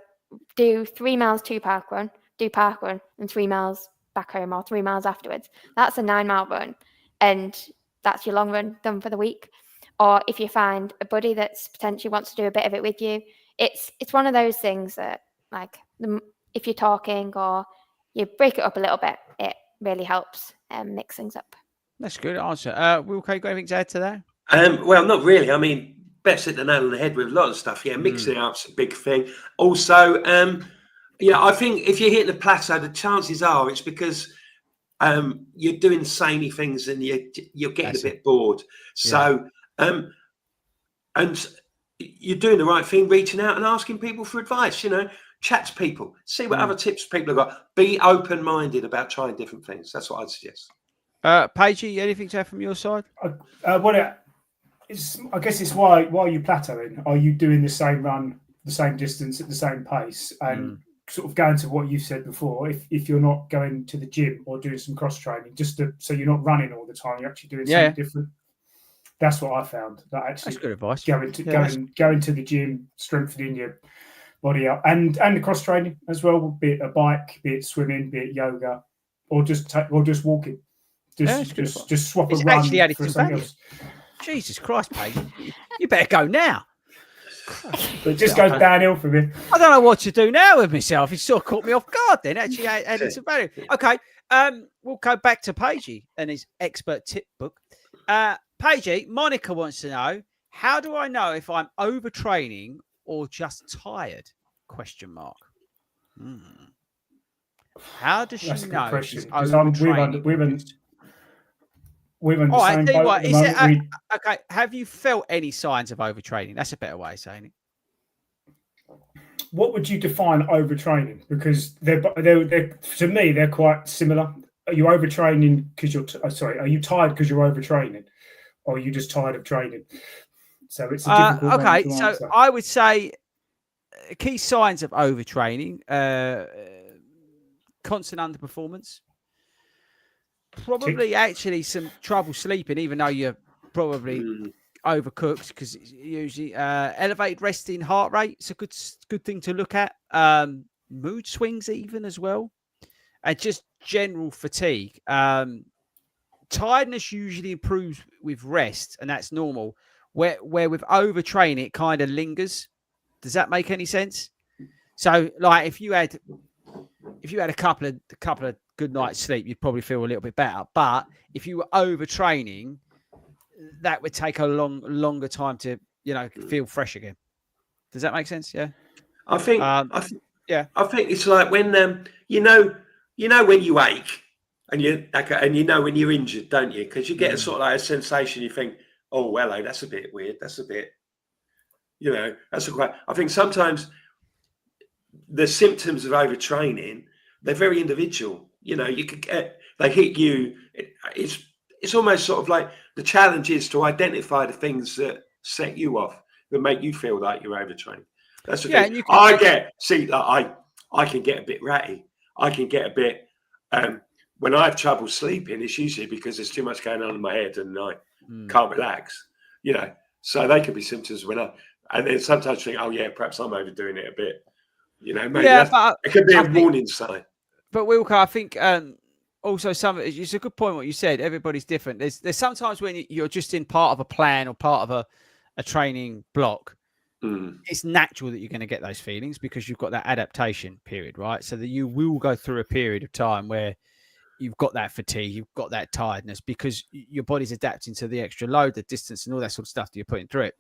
do 3 miles to parkrun, do parkrun, and 3 miles back home, or 3 miles afterwards. That's a 9-mile run, and that's your long run done for the week. Or if you find a buddy that's potentially wants to do a bit of it with you, it's one of those things that if you're talking or you break it up a little bit, it really helps mix things up. That's a good answer. Wilco, you got anything to add to that? Well, not really. I mean, Beth's hit the nail on the head with a lot of stuff. Yeah, mixing it up's a big thing. Also, I think if you're hitting the plateau, the chances are it's because you're doing samey things and you're getting a bit bored. So, and you're doing the right thing, reaching out and asking people for advice. Chat to people, see what other tips people have got. Be open-minded about trying different things. That's what I'd suggest. Paigey, anything to add from your side? I guess it's why are you plateauing? Are you doing the same run, the same distance at the same pace? And sort of going to what you said before, if you're not going to the gym or doing some cross training, so you're not running all the time, you're actually doing something different. That's what I found. That's good advice. Going to the gym, strengthening your body up, and the cross training as well, be it a bike, be it swimming, be it yoga, or just walking. Just swap a run for something else. Jesus Christ, Paige. You better go now. But it just goes downhill from here. I don't know what to do now with myself. It sort of caught me off guard then. Actually, added some value. Okay, we'll go back to Paigey and his expert tip book. Paigey, Monica wants to know, how do I know if I'm overtraining or just tired? ? How does she know? That's a good question. We've on the same boat at the moment. Okay, have you felt any signs of overtraining? That's a better way of saying it. What would you define overtraining? Because they're to me they're quite similar. Are you overtraining because you're are you tired because you're overtraining, or are you just tired of training? So it's a difficult one to answer. I would say key signs of overtraining: constant underperformance. Probably actually some trouble sleeping, even though you're probably overcooked, because it's usually elevated resting heart rate. It's a good thing to look at. Mood swings even as well, and just general fatigue. Tiredness usually improves with rest, and that's normal. Where with overtraining, it kind of lingers. Does that make any sense? So, like, if you had a couple of good night's sleep, you'd probably feel a little bit better. But if you were overtraining, that would take a longer time to feel fresh again. Does that make sense? Yeah. I think it's like when when you ache and when you're injured, don't you? Because you get a sort of like a sensation. You think, oh, hello, that's a bit weird. That's a bit, that's quite. I think sometimes the symptoms of overtraining, they're very individual. You could get, they hit you. It's almost sort of like the challenge is to identify the things that set you off, that make you feel like you're overtrained. That's the thing. I can get a bit ratty. I can get a bit, when I have trouble sleeping, it's usually because there's too much going on in my head and I can't relax, so they could be symptoms and then sometimes think, oh yeah, perhaps I'm overdoing it a bit, maybe it could be a warning sign. But Wilco, I think also it's a good point what you said. Everybody's different. There's sometimes when you're just in part of a plan or part of a training block, it's natural that you're going to get those feelings because you've got that adaptation period, right? So that you will go through a period of time where you've got that fatigue, you've got that tiredness because your body's adapting to the extra load, the distance, and all that sort of stuff that you're putting through it.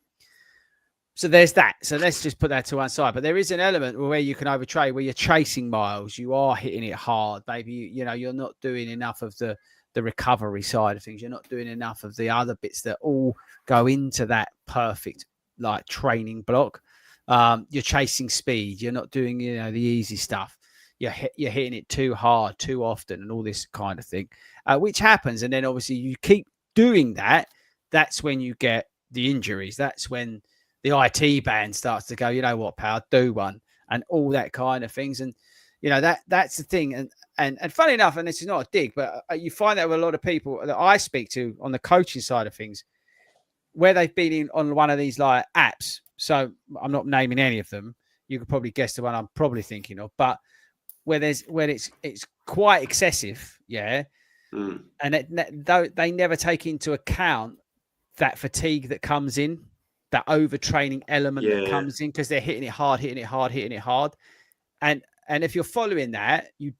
So there's that. So let's just put that to one side. But there is an element where you can overtrain, where you're chasing miles, you are hitting it hard. Maybe you're not doing enough of the recovery side of things. You're not doing enough of the other bits that all go into that perfect like training block. You're chasing speed. You're not doing the easy stuff. You're hitting it too hard, too often, and all this kind of thing, which happens. And then obviously you keep doing that. That's when you get the injuries. That's when the IT band starts to go, you know what, pal, do one, and all that kind of things. And, that's the thing. And funny enough, and this is not a dig, but you find that with a lot of people that I speak to on the coaching side of things, where they've been on one of these like apps. So I'm not naming any of them. You could probably guess the one I'm probably thinking of, but where it's quite excessive. Yeah. And they never take into account that fatigue that comes in, that overtraining element that comes in because they're hitting it hard. And if you're following that, you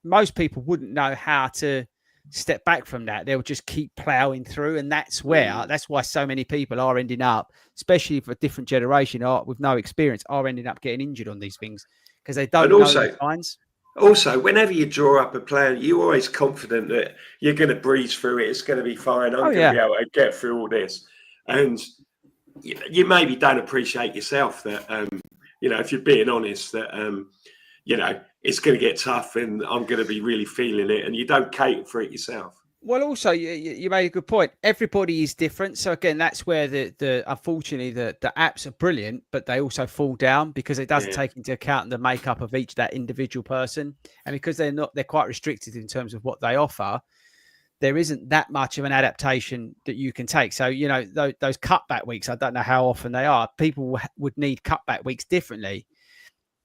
most people wouldn't know how to step back from that. They'll just keep plowing through, and that's why so many people are ending up, especially for a different generation with no experience, are ending up getting injured on these things because they don't know the signs. Also, whenever you draw up a plan, you're always confident that you're going to breeze through it. It's going to be fine. I'm going to be able to get through all this. And you maybe don't appreciate yourself that, if you're being honest, that, it's going to get tough and I'm going to be really feeling it. And you don't cater for it yourself. Well, also, you made a good point. Everybody is different. So, again, that's where unfortunately, the apps are brilliant, but they also fall down because it doesn't take into account the makeup of that individual person. And because they're quite restricted in terms of what they offer, there isn't that much of an adaptation that you can take. So, those cutback weeks, I don't know how often they are. People would need cutback weeks differently.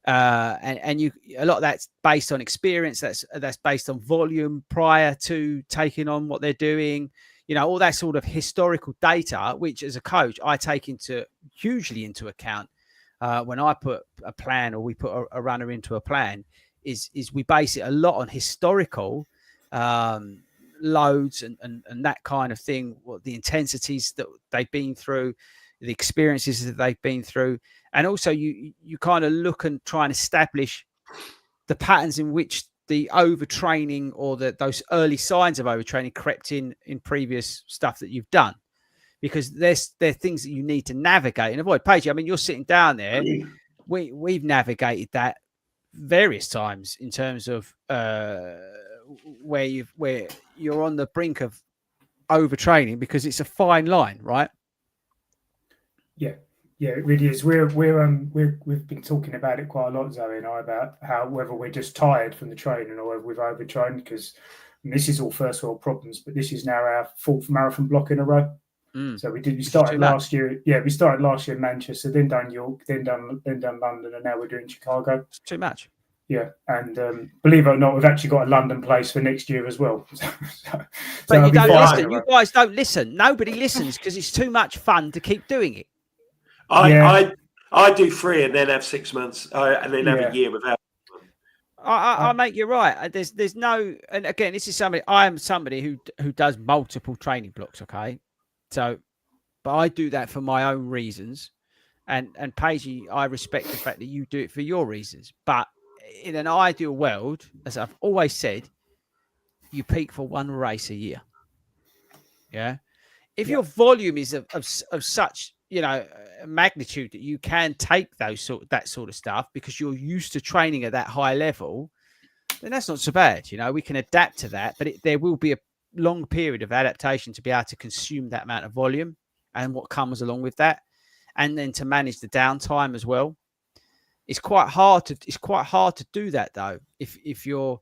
And a lot of that's based on experience. That's based on volume prior to taking on what they're doing. All that sort of historical data, which as a coach I take hugely into account when I put a plan or we put a runner into a plan. Is we base it a lot on historical loads and that kind of thing. What the intensities that they've been through, the experiences that they've been through. And also you kind of look and try and establish the patterns in which the overtraining or those early signs of overtraining crept in previous stuff that you've done, because they're things that you need to navigate and avoid. Paige, I mean, you're sitting down there. We've navigated that various times in terms of where you're on the brink of overtraining because it's a fine line, right? Yeah, it really is. We've been talking about it quite a lot, Zoe and I, about how whether we're just tired from the training or whether we've overtrained, because this is all first world problems, but this is now our 4th marathon block in a row. So we started last year. Yeah, we started last year in Manchester, then done York, then done London, and now we're doing Chicago. It's too much. Yeah, and believe it or not, we've actually got a London place for next year as well. But you don't listen. You guys don't listen. Nobody listens because it's too much fun to keep doing it. I do 3 and then have 6 months and then have a year without. I make you right. There's no, and again, this is somebody. I am somebody who does multiple training blocks. Okay, so, but I do that for my own reasons, and Paige, I respect the fact that you do it for your reasons. But in an ideal world, as I've always said, you peak for 1 race a year. Yeah, if your volume is of such magnitude that you can take that sort of stuff because you're used to training at that high level, then that's not so bad. We can adapt to that, but there will be a long period of adaptation to be able to consume that amount of volume and what comes along with that, and then to manage the downtime as well. It's quite hard to do that though. If you're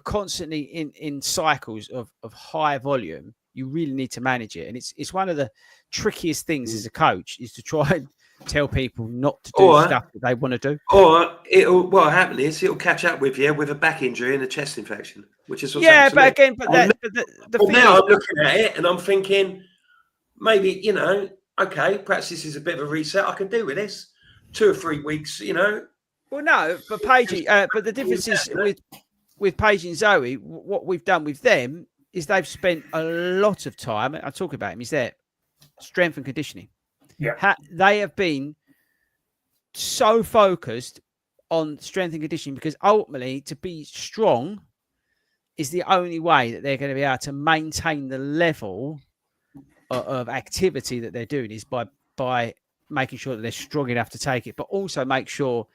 constantly in cycles of high volume, you really need to manage it. And it's one of the trickiest things as a coach is to try and tell people not to do stuff that they want to do. Or what'll happen is it'll catch up with you with a back injury and a chest infection, which is what's but again, now I'm looking at it and I'm thinking maybe, okay, perhaps this is a bit of a reset. I can do with this 2 or 3 weeks, Well, no, but Paige, but the difference is with Paige and Zoe, what we've done with them is they've spent a lot of time. I talk about him. He's there, strength and conditioning. Yeah, they have been so focused on strength and conditioning because ultimately, to be strong is the only way that they're going to be able to maintain the level of activity that they're doing is by making sure that they're strong enough to take it, but also make sure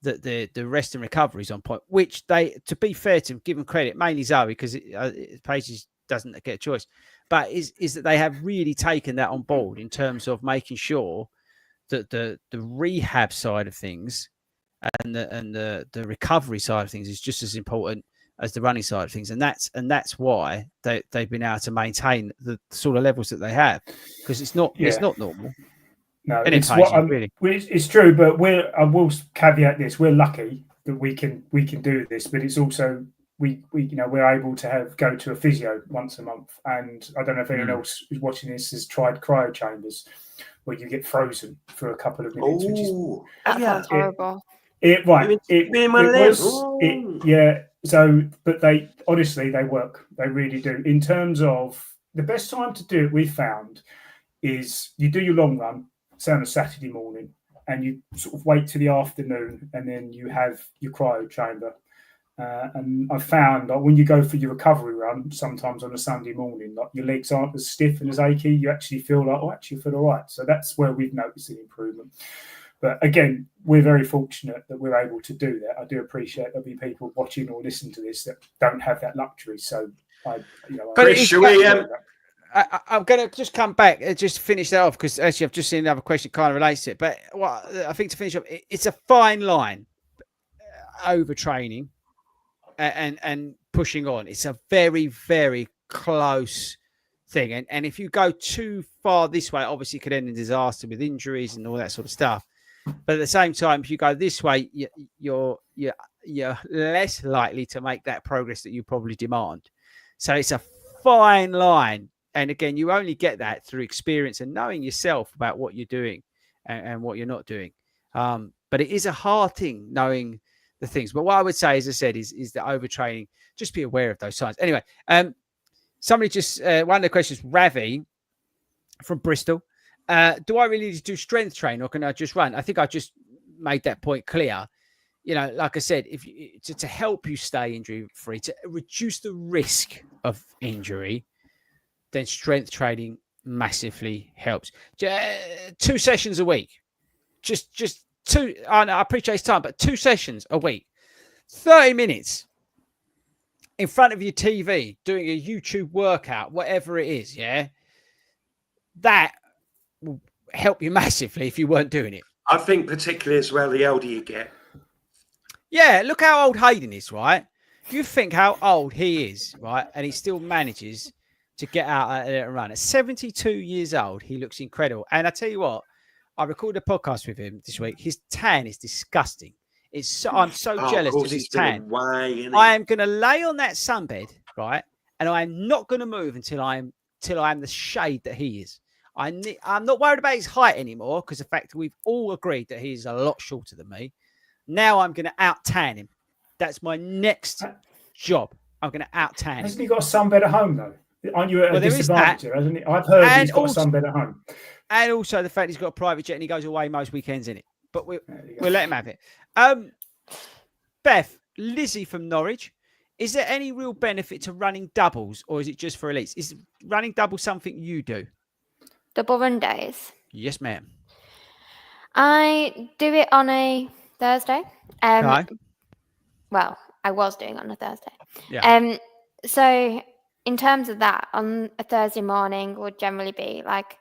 that the rest and recovery is on point, which they, to be fair to give them credit, mainly Zoe, because Paige doesn't get a choice, but is that they have really taken that on board in terms of making sure that the rehab side of things and the recovery side of things is just as important as the running side of things. And that's why they've been able to maintain the sort of levels that they have, because it's not normal. No, it's true, but I will caveat this: we're lucky that we can do this, but it's also we're able to go to a physio once a month, and I don't know if anyone else who's watching this has tried cryo chambers where you get frozen for a couple of minutes, that sounds horrible. It but they honestly, they work. They really do. In terms of the best time to do it, we found is you do your long run, say on a Saturday morning, and you sort of wait till the afternoon, and then you have your cryo chamber. And I found that when you go for your recovery run, sometimes on a Sunday morning, like your legs aren't as stiff and as achy, you actually feel like, oh, actually feel all right. So that's where we've noticed an improvement. But again, we're very fortunate that we're able to do that. I do appreciate there'll be people watching or listening to this that don't have that luxury. So I'm going to just come back and just finish that off, because actually I've just seen another question kind of relates to it. But I think to finish up, it's a fine line, overtraining and pushing on. It's a very, very close thing. And if you go too far this way, obviously it could end in disaster with injuries and all that sort of stuff. But at the same time, if you go this way, you're less likely to make that progress that you probably demand. So it's a fine line. And again, you only get that through experience and knowing yourself about what you're doing and what you're not doing. But it is a hard thing knowing the things. But what I would say, as I said, is that overtraining, just be aware of those signs. Anyway, somebody just, one of the questions, Ravi from Bristol, do I really need to do strength train or can I just run? I think I just made that point clear. You know, like I said, if you, to help you stay injury free, to reduce the risk of injury, then strength training massively helps. 2 sessions a week, just 2. I appreciate it's time, but 2 sessions a week, 30 minutes in front of your TV, doing a YouTube workout, whatever it is. Yeah. That will help you massively if you weren't doing it. I think particularly as well, the older you get. Yeah, look how old Hayden is, right? You think how old he is, right? And he still manages to get out and run. At 72 years old, he looks incredible. And I tell you what, I recorded a podcast with him this week. His tan is disgusting. I'm so jealous of his tan. I am going to lay on that sunbed, right? And I am not going to move until I'm the shade that he is. I'm not worried about his height anymore, because the fact we've all agreed that he's a lot shorter than me. Now I'm going to out-tan him. That's my next job. I'm going to out-tan him. Hasn't he got a sunbed at home, though? Aren't you at a disadvantage, hasn't he? I've heard he's got a sunbed at home. And also the fact he's got a private jet and he goes away most weekends in it. But we'll let him have it. Beth, Lizzie from Norwich. Is there any real benefit to running doubles, or is it just for elites? Is running doubles something you do? Double run days? Yes, ma'am. I do it on a Thursday. Okay. Well, I was doing it on a Thursday. Yeah. So in terms of that, on a Thursday morning would generally be like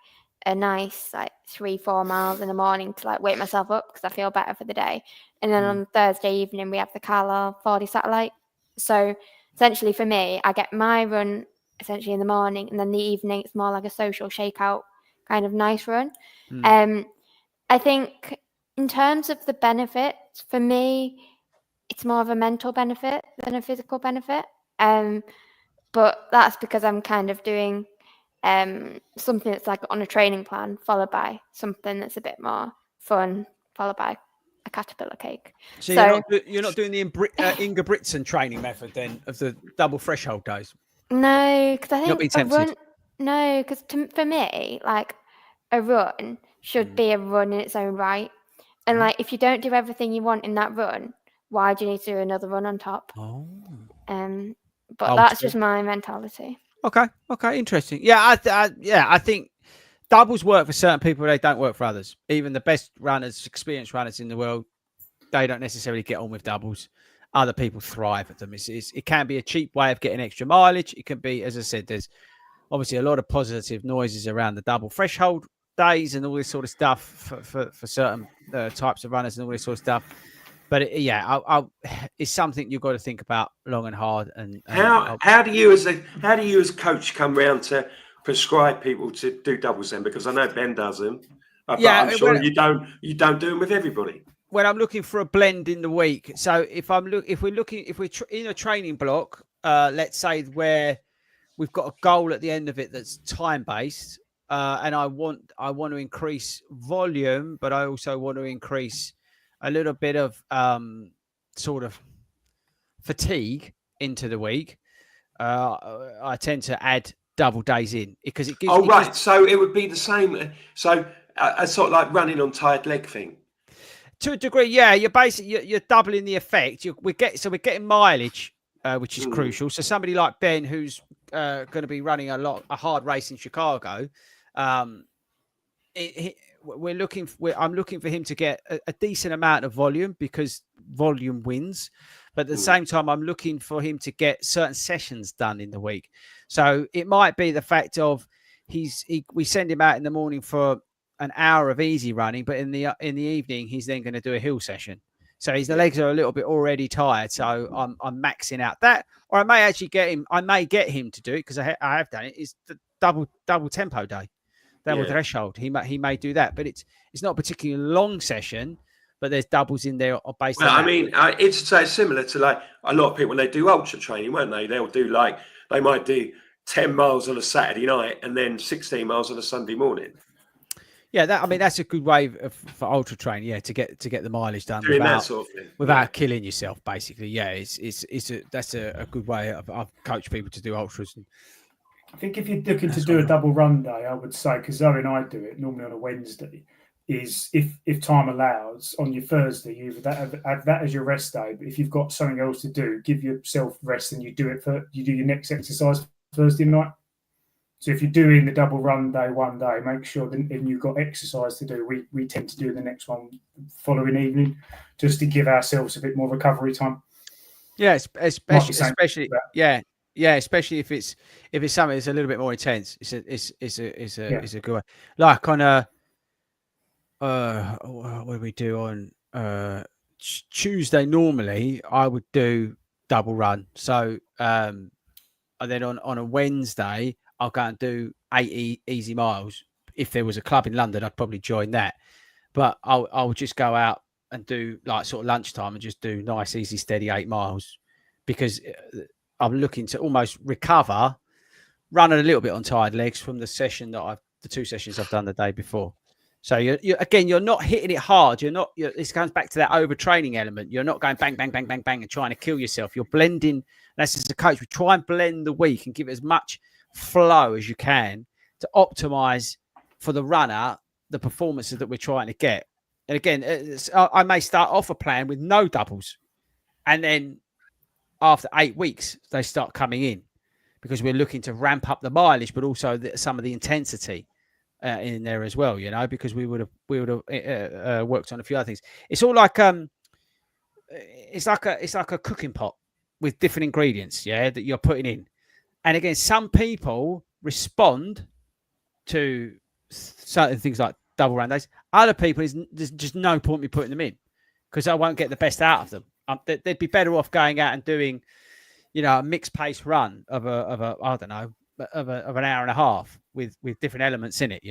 a nice 3-4 miles in the morning to wake myself up because I feel better for the day. And then on Thursday evening we have the Carlisle FORDY satellite. So essentially for me, I get my run essentially in the morning, and then the evening it's more like a social shakeout kind of nice run. I think in terms of the benefits, for me, it's more of a mental benefit than a physical benefit. But that's because I'm kind of doing something that's like on a training plan, followed by something that's a bit more fun, followed by a caterpillar cake. So you're not doing the Ingebrigtsen training method then of the double threshold days? No, because I think for me, a run should be a run in its own right. And if you don't do everything you want in that run, why do you need to do another run on top? But that's just my mentality. Okay, interesting. Yeah, I think doubles work for certain people, they don't work for others. Even the best runners, experienced runners in the world, they don't necessarily get on with doubles. Other people thrive at them. It can be a cheap way of getting extra mileage. It can be, as I said, there's obviously a lot of positive noises around the double threshold days and all this sort of stuff for certain types of runners and all this sort of stuff. But it's something you've got to think about long and hard. And how do you as coach come around to prescribe people to do doubles then? Because I know Ben does them, but I'm sure you don't do them with everybody. When I'm looking for a blend in the week, so if we're in a training block, let's say where we've got a goal at the end of it that's time based, and I want to increase volume, but I also want to increase a little bit of sort of fatigue into the week, I tend to add double days in because it gives. Right. So it would be the same. So a sort of like running on tired leg thing. To a degree, yeah. You're basically you're doubling the effect. We're getting mileage, which is crucial. So somebody like Ben, who's going to be running a hard race in Chicago, I'm looking for him to get a decent amount of volume because volume wins. But at the same time, I'm looking for him to get certain sessions done in the week. So it might be the fact of we send him out in the morning for an hour of easy running, but in the evening he's then going to do a hill session. So the legs are a little bit already tired. So I'm maxing out that, or I may actually get him to do it because I have done it. Is the double tempo day, double threshold. He may do that, but it's not a particularly long session. But there's doubles in there based on that. I mean, it's similar to like a lot of people when they do ultra training, won't they? They'll do they might do 10 miles on a Saturday night and then 16 miles on a Sunday morning. Yeah, that's a good way for ultra training. Yeah, to get the mileage done without killing yourself. Basically, yeah, that's a good way. I've coached people to do ultras. I think if you're looking to do a double run day, I would say, because Zoe and I do it normally on a Wednesday, is if time allows on your Thursday, you have that as your rest day. But if you've got something else to do, give yourself rest and you do your next exercise Thursday night. So if you're doing the double run day one day, make sure that you've got exercise to do. We tend to do the next one following evening, just to give ourselves a bit more recovery time. Yeah, especially if it's something that's a little bit more intense. It's a good way. Like on a what do we do on Tuesday? Normally, I would do double run. So and then on a Wednesday, I'll go and do 8 easy miles. If there was a club in London, I'd probably join that. But I'll just go out and do like sort of lunchtime and just do nice, easy, steady 8 miles because I'm looking to almost recover, running a little bit on tired legs from the the 2 sessions I've done the day before. So you're not hitting it hard. This comes back to that overtraining element. You're not going bang, bang, bang, bang, bang and trying to kill yourself. You're blending. That's as a coach, we try and blend the week and give it as much flow as you can to optimize for the runner the performances that we're trying to get. And again, I may start off a plan with no doubles, and then after 8 weeks they start coming in because we're looking to ramp up the mileage, but also some of the intensity in there as well. Because we would have worked on a few other things. It's all like it's like a cooking pot with different ingredients, that you're putting in. And again, some people respond to certain things like double run days. Other people, there's just no point me putting them in because I won't get the best out of them. They'd be better off going out and doing, a mixed pace run of an hour and a half with different elements in it,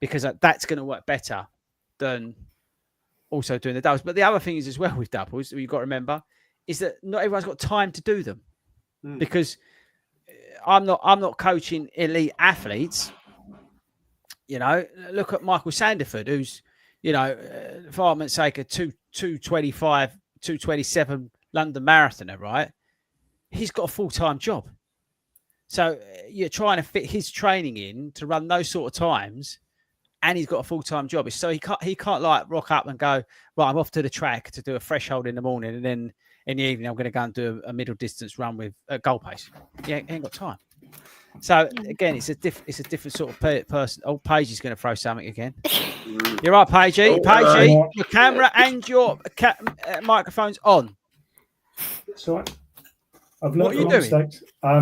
because that's going to work better than also doing the doubles. But the other thing is as well with doubles, you've got to remember, is that not everyone's got time to do them because I'm not coaching elite athletes. Look at Michael Sanderford, who's, for argument's sake, a 225, 227 London marathoner, right? He's got a full-time job. So you're trying to fit his training in to run those sort of times, and he's got a full-time job. So he can't like rock up and go, right, I'm off to the track to do a threshold in the morning, and then in the evening I'm going to go and do a middle distance run with goal pace. Yeah, he ain't got time. So again, it's a different sort of person. Oh, Paige is going to throw something again. You're right, Paige. Paige, your camera and your microphone's on. That's all right. I've learned a lot of mistakes. I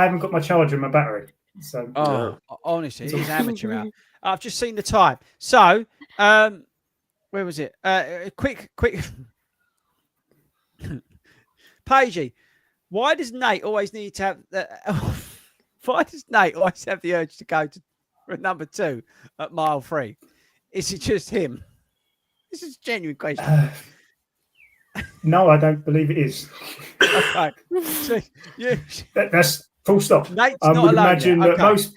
haven't got my charger and my battery. So honestly, it is amateur out. I've just seen the time. So where was it? Quick. Paige, why does Nate always need to have why does Nate always have the urge to go for number 2 at mile 3? Is it just him? This is a genuine question. No, I don't believe it is. Okay. So, that's full stop. Nate's I not would alone imagine yet. that Okay.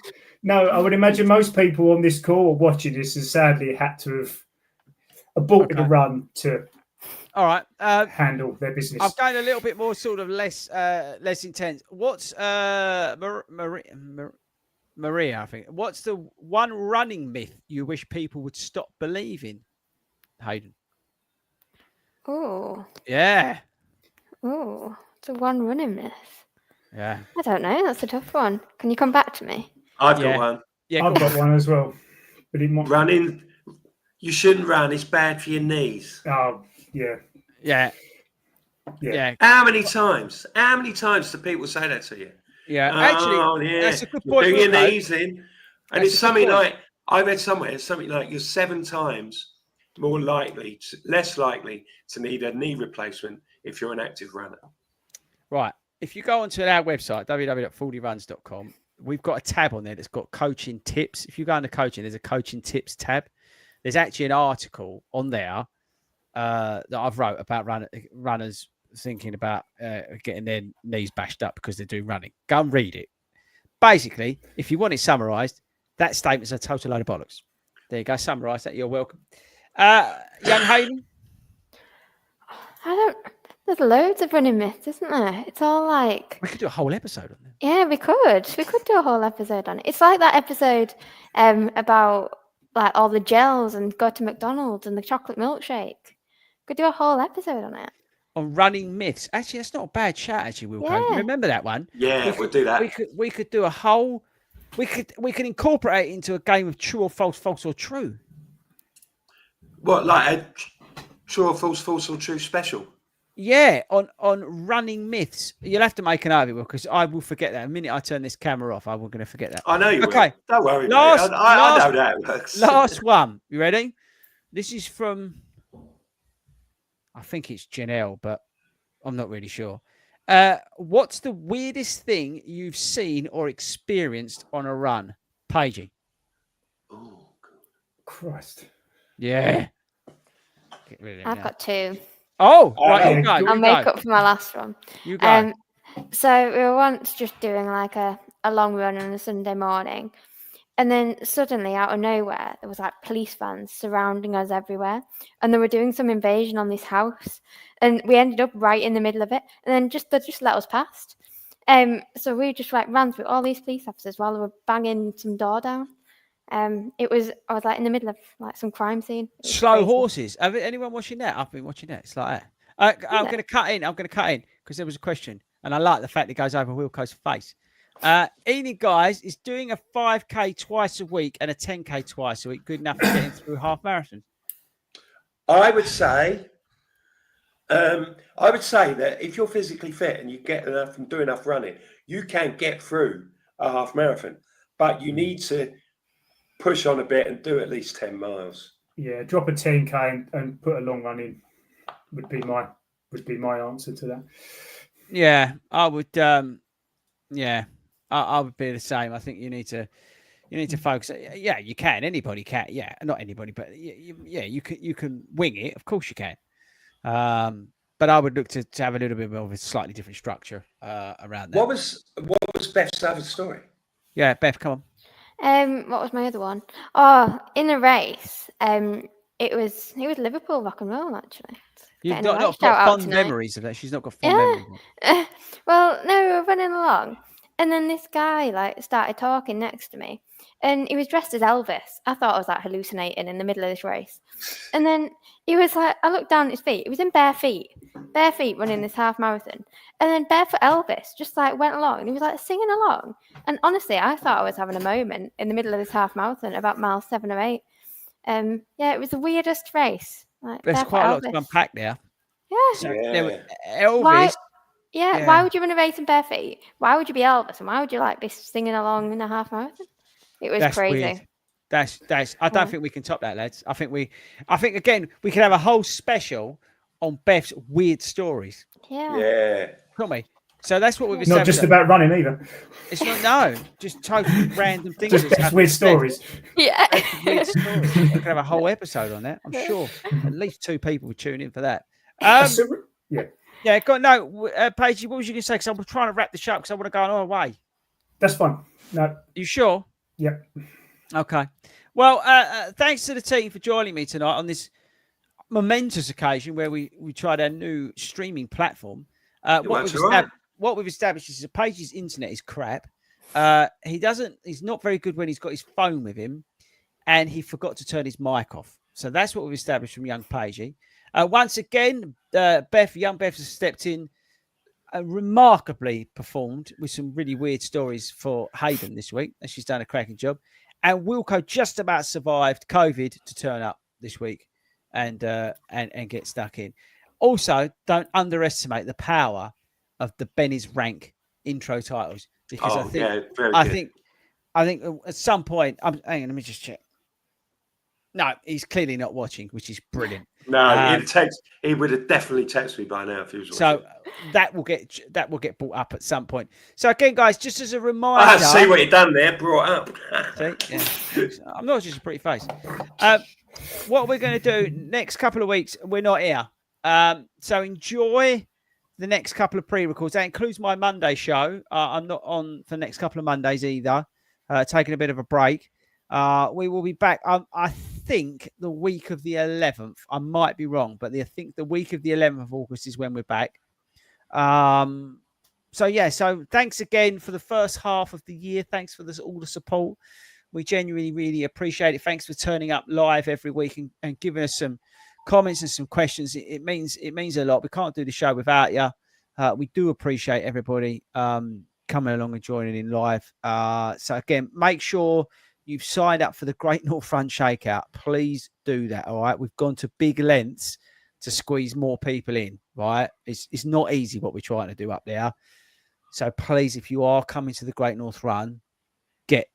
I would imagine most people on this call or watching this has sadly had to have aborted a run to All right. handle their business. I'm going a little bit more sort of less intense. What's Maria, I think. What's the one running myth you wish people would stop believing, Hayden? Oh. Yeah. Oh. It's a one running myth. Yeah. I don't know. That's a tough one. Can you come back to me? I've got one. Yeah, I've got one as well. But it might... Running, you shouldn't run. It's bad for your knees. Oh, yeah. Yeah. Yeah. How many times? How many times do people say that to you? Yeah. Actually, that's a good point. Do your knees in. And That's it's something like, I read somewhere, it's something like you're 7 times more likely, less likely to need a knee replacement if you're an active runner. Right. If you go onto our website, www.fordyruns.com, we've got a tab on there that's got coaching tips. If you go into coaching, there's a coaching tips tab. There's actually an article on there that I've wrote about runners thinking about getting their knees bashed up because they're doing running. Go and read it. Basically, if you want it summarised, that statement's a total load of bollocks. There you go, summarise that. You're welcome. Young Hayden? There's loads of running myths, isn't there? It's all like... We could do a whole episode on that. Yeah, we could. We could do a whole episode on it. It's like that episode about like all the gels and go to McDonald's and the chocolate milkshake. Could do a whole episode on it. On running myths. Actually, that's not a bad shout, actually, Wilco. Yeah. Remember that one? Yeah, we'll do that. We could do a whole... We could incorporate it into a game of true or false, false or true. What, like a true or false, false or true special? Yeah, on running myths. You'll have to make an argument because I will forget that. The minute I turn this camera off, I'm going to forget that. I know you Okay. will. Don't worry about it. I know that works. Last one. You ready? This is from, I think it's Janelle, but I'm not really sure. What's the weirdest thing you've seen or experienced on a run? Paigey. Oh, Christ. Yeah. Get rid of it I've now. got 2. Oh, right. You go. I'll make up for my last one. You go. So we were once just doing like a long run on a Sunday morning. And then suddenly, out of nowhere, there was like police vans surrounding us everywhere. And they were doing some invasion on this house. And we ended up right in the middle of it. And then they just let us past. So we just like ran through all these police officers while they were banging some door down. I was like in the middle of like some crime scene. Slow crazy. Horses. Have anyone watching that? I've been watching that. It's like that. I'm going to cut in. Because there was a question. And I like the fact it goes over Wilco's face. Enid, guys, is doing a 5K twice a week and a 10K twice a week good enough for getting through half marathon? I would say that if you're physically fit and you get enough and do enough running, you can get through a half marathon, but you need to push on a bit and do at least 10 miles. Yeah, drop a 10K and put a long run in would be my answer to that. Yeah, I would. I would be the same. I think you need to focus. Yeah, you can. Anybody can. Yeah, not anybody, but you can wing it. Of course you can. But I would look to have a little bit of a slightly different structure around that. What was Beth's other story? Yeah, Beth, come on. What was my other one? Oh, in the race, it was Liverpool rock and roll actually. You've not got fond memories of that. She's not got fond memories. Well, no, we were running along, and then this guy like started talking next to me, and he was dressed as Elvis. I thought I was like hallucinating in the middle of this race, and then he was like, I looked down at his feet. He was in bare feet running this half marathon, and then barefoot Elvis just like went along, and he was like singing along. And honestly, I thought I was having a moment in the middle of this half marathon, about mile 7 or 8. Yeah, it was the weirdest race. Like, there's quite a lot to unpack there. Yeah. So, Elvis. Why would you run a race in bare feet? Why would you be Elvis? And why would you like be singing along in a half marathon? It was crazy. Weird. That's. I don't think we can top that, lads. I think again we could have a whole special on Beth's weird stories. Yeah. Can't we? So that's what we've established. Not just about running either. It's not just totally random things. Just Beth's weird stories. Yeah. Weird stories. We could have a whole episode on that. I'm sure at least 2 people would tune in for that. Yeah. Paige, what was you going to say? Because I'm trying to wrap the show because I want to go on our way. That's fine. No. You sure? Yep. Okay. Well, thanks to the team for joining me tonight on this momentous occasion where we tried our new streaming platform. What we've established is that Paige's internet is crap. He's not very good when he's got his phone with him, and he forgot to turn his mic off. So that's what we've established from young Paige. Once again, young Beth has stepped in, remarkably performed with some really weird stories for Hayden this week, and she's done a cracking job. And Wilco just about survived COVID to turn up this week and get stuck in. Also, don't underestimate the power of the Benny's Rank intro titles, because I think at some point, hang on, let me just check. No, he's clearly not watching, which is brilliant. No, he would have definitely texted me by now if he was watching. So that will get brought up at some point. So again, guys, just as a reminder, I see what you've done there, brought up. See? Yeah. I'm not just a pretty face. What we're going to do next couple of weeks, we're not here. So enjoy the next couple of pre-records. That includes my Monday show. I'm not on for the next couple of Mondays either. Taking a bit of a break. We will be back. I think the week of the 11th. I might be wrong, but I think the week of the 11th of August is when we're back. So thanks again for the first half of the year. Thanks for all the support. We genuinely really appreciate it. Thanks for turning up live every week and giving us some comments and some questions. It means a lot. We can't do the show without you. We do appreciate everybody coming along and joining in live. So again, make sure you've signed up for the Great North Front Shakeout. Please do that. All right. We've gone to big lengths to squeeze more people in. Right. It's not easy what we're trying to do up there. So please, if you are coming to the Great North Run, get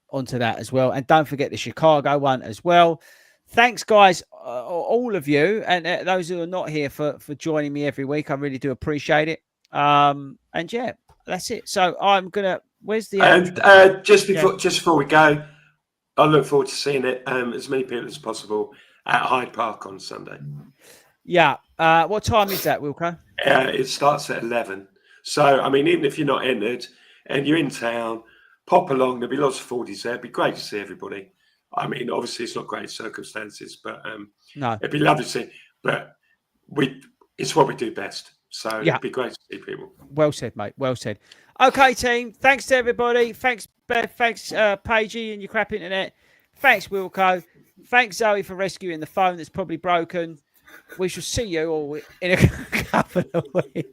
onto that as well. And don't forget the Chicago one as well. Thanks, guys, all of you. And those who are not here for joining me every week. I really do appreciate it. And yeah, that's it. So I'm going to, where's the... just before we go, I look forward to seeing it, as many people as possible at Hyde Park on Sunday. Yeah. What time is that, Wilco? It starts at 11. So, I mean, even if you're not entered and you're in town, pop along. There'll be lots of 40s there. It'd be great to see everybody. I mean, obviously, it's not great circumstances, but no, it'd be lovely to see. But it's what we do best. So it'd be great to see people. Well said, mate. Well said. Okay, team. Thanks to everybody. Thanks, Beth. Thanks, Paigey and your crap internet. Thanks, Wilco. Thanks, Zoe, for rescuing the phone that's probably broken. We shall see you all in a couple of weeks.